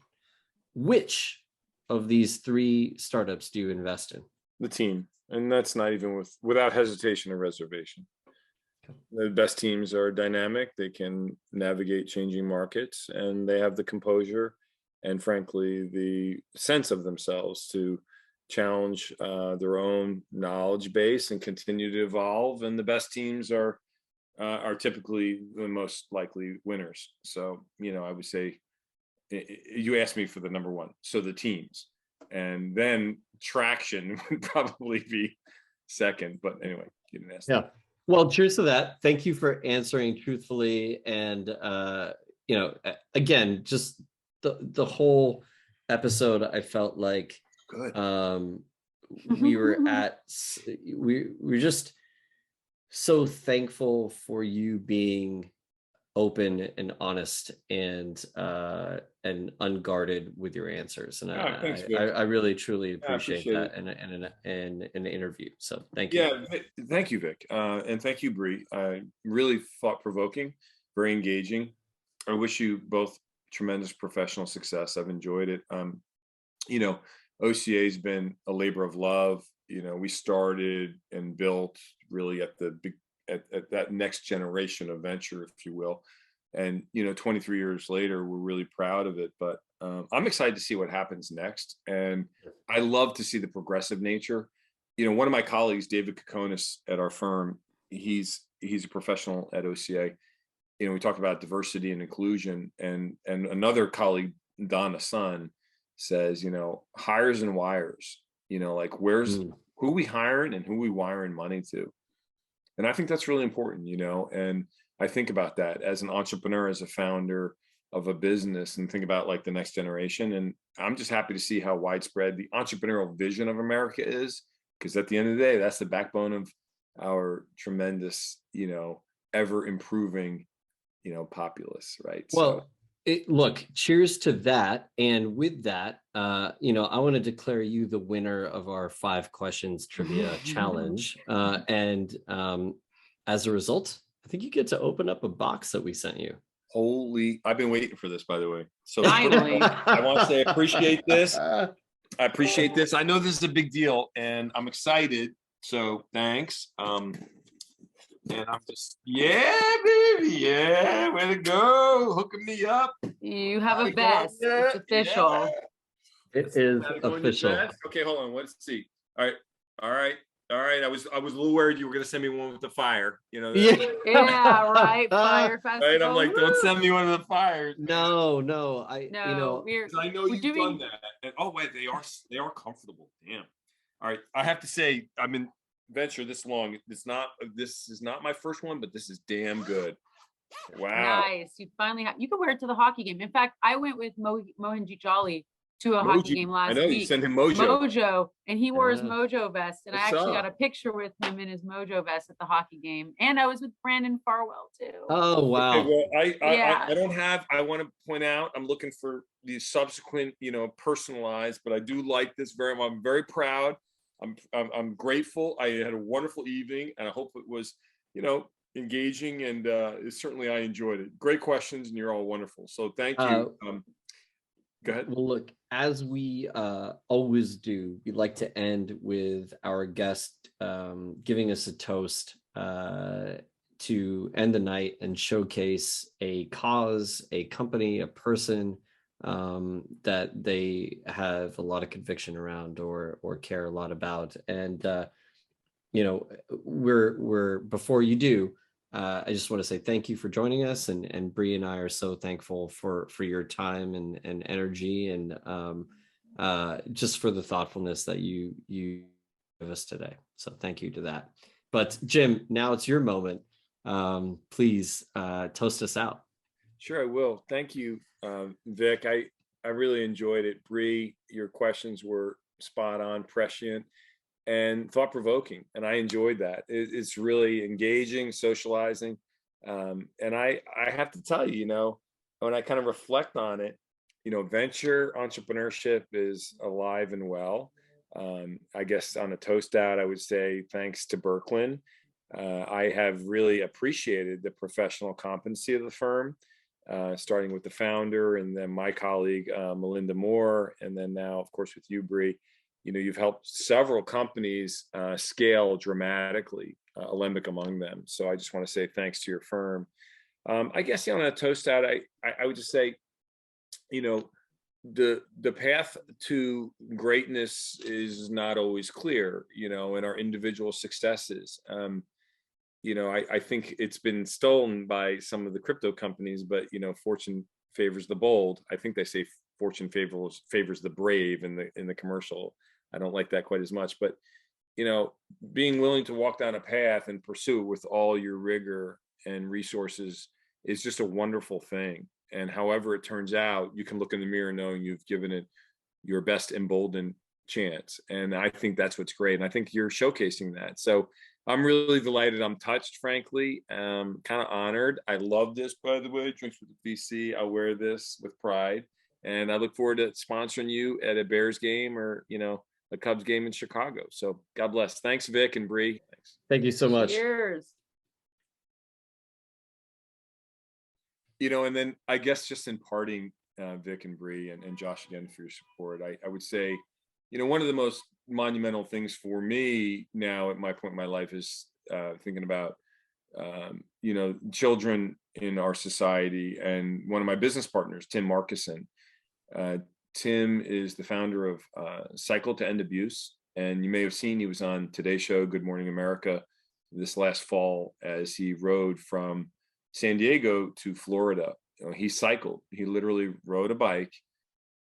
Which of these 3 startups do you invest in? The team. And that's not even without hesitation or reservation. The best teams are dynamic. They can navigate changing markets, and they have the composure and frankly, the sense of themselves to challenge their own knowledge base and continue to evolve. And the best teams are typically the most likely winners. So, I would say, you asked me for the number one, so the teams, and then traction would probably be second. But anyway, you didn't ask. Yeah. Well, cheers to that. Thank you for answering truthfully. And, again, just the whole episode, I felt like Good. we're just so thankful for you being open and honest and unguarded with your answers. And thanks, I really truly appreciate that in an interview. So thank you. Yeah, thank you, Vic, and thank you, Bree. Really thought-provoking, very engaging. I wish you both tremendous professional success. I've enjoyed it. OCA has been a labor of love. We started and built really at that next generation of venture, if you will. And 23 years later, we're really proud of it. But I'm excited to see what happens next. And I love to see the progressive nature. One of my colleagues, David Kokonis at our firm, he's a professional at OCA. We talk about diversity and inclusion, and another colleague, Donna Sun, says, hires and wires, like who we hiring and who we wiring money to. And I think that's really important, and I think about that as an entrepreneur, as a founder of a business, and think about like the next generation. And I'm just happy to see how widespread the entrepreneurial vision of America is, because at the end of the day, that's the backbone of our tremendous, ever improving, populace, right? Well, look, cheers to that. And with that, I want to declare you the winner of our 5 questions trivia challenge. And as a result, I think you get to open up a box that we sent you. I've been waiting for this, by the way. So Finally. I want to say I appreciate this. I know this is a big deal, and I'm excited. So thanks. And I'm just, yeah, baby, yeah, way to go, hooking me up. You have a vest. It's official. Yeah. It is official. Okay, hold on. Let's see. All right. I was a little worried you were gonna send me one with the fire. Yeah, right. Fire festival. Right. I'm like, don't send me one of the fires. No. I know you've done that. And, oh wait, they are comfortable. Damn. All right. I have to say, I'm in venture this long. This is not my first one, but this is damn good. Wow. Nice. You finally you can wear it to the hockey game. In fact, I went with Mohan Jolly to a hockey game last week. You sent him Mojo, and he wore his Mojo vest, and I actually got a picture with him in his Mojo vest at the hockey game. And I was with Brandon Farwell too. Oh wow. Okay, well, I want to point out, I'm looking for the subsequent, personalized, but I do like this very much. I'm very proud. I'm grateful. I had a wonderful evening, and I hope it was, engaging, and certainly I enjoyed it. Great questions, and you're all wonderful. So thank you. Go ahead. Well, look, as we always do, we like to end with our guest giving us a toast to end the night and showcase a cause, a company, a person that they have a lot of conviction around or care a lot about. And we're before you do, I just want to say thank you for joining us, and Bree and I are so thankful for your time and energy, and just for the thoughtfulness that you give us today. So thank you to that. But Jim, now it's your moment. Please toast us out. Sure, I will. Thank you, Vic. I really enjoyed it. Bree, your questions were spot on, prescient, and thought-provoking, and I enjoyed that. It's really engaging, socializing, and I have to tell you, when I kind of reflect on it, venture entrepreneurship is alive and well. I guess on a toast out, I would say thanks to Burkland. I have really appreciated the professional competency of the firm, starting with the founder, and then my colleague Melinda Moore, and then now, of course, with you, Bree. You've helped several companies scale dramatically, Alembic among them. So I just want to say thanks to your firm. I guess, on a toast out, I would just say, the path to greatness is not always clear, you know, in our individual successes. You know, I think it's been stolen by some of the crypto companies, but you know, fortune favors the bold. I think they say fortune favors the brave in the commercial. I don't like that quite as much, but you know, being willing to walk down a path and pursue it with all your rigor and resources is just a wonderful thing. And however it turns out, you can look in the mirror knowing you've given it your best emboldened chance. And I think that's what's great. And I think you're showcasing that. So I'm really delighted. I'm touched, frankly. Kind of honored. I love this, by the way. Drinks with the VC. I'll wear this with pride. And I look forward to sponsoring you at a Bears game or, you know, a Cubs game in Chicago. So God bless. Thanks, Vic and Bree. Thanks. Thank you so much. Cheers. You know, and then I guess just in parting, Vic and Bree and Josh, again, for your support, I would say, you know, one of the most monumental things for me now at my point in my life is thinking about, you know, children in our society. And one of my business partners, Tim Markison, Tim is the founder of Cycle to End Abuse. And you may have seen he was on Today's Show, Good Morning America, this last fall as he rode from San Diego to Florida. You know, he cycled. He literally rode a bike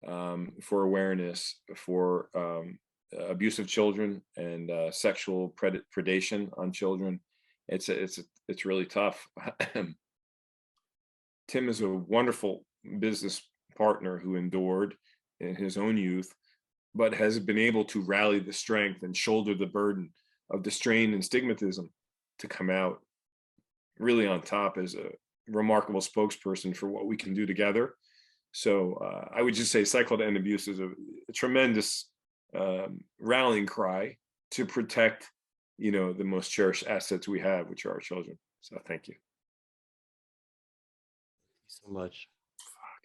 for awareness for abuse of children and sexual predation on children. It's really tough. Tim is a wonderful business partner who endured in his own youth, but has been able to rally the strength and shoulder the burden of the strain and stigmatism to come out really on top as a remarkable spokesperson for what we can do together. So I would just say Cycle to End Abuse is a tremendous rallying cry to protect, you know, the most cherished assets we have, which are our children. So thank you. Thank you so much.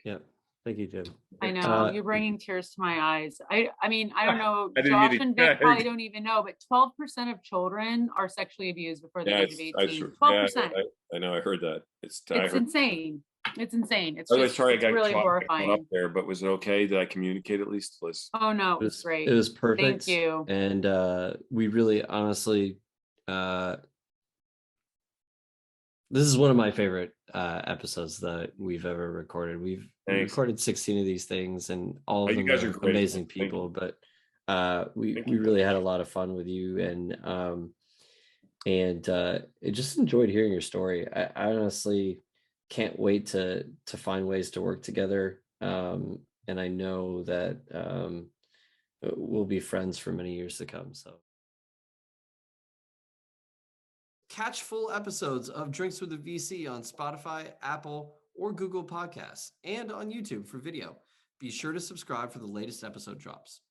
Yeah. Thank you, Jim. I know you're bringing tears to my eyes. I mean, I don't know. I didn't Josh mean to- and Vic probably don't even know, but 12% of children are sexually abused before the age of 18. 12%. I know. I heard that. It's insane. It's insane. It's I was just sorry, I it's got really caught horrifying. up there, but was it okay? Did I communicate at least? Oh no, it was great. It was perfect. Thank you. And we really, honestly, this is one of my favorite episodes that we've ever recorded. We've recorded 16 of these things, and all of them are amazing people. But we really had a lot of fun with you, and just enjoyed hearing your story. I honestly can't wait to find ways to work together. And I know that we'll be friends for many years to come. So catch full episodes of Drinks with the VC on Spotify, Apple, or Google Podcasts, and on YouTube for video. Be sure to subscribe for the latest episode drops.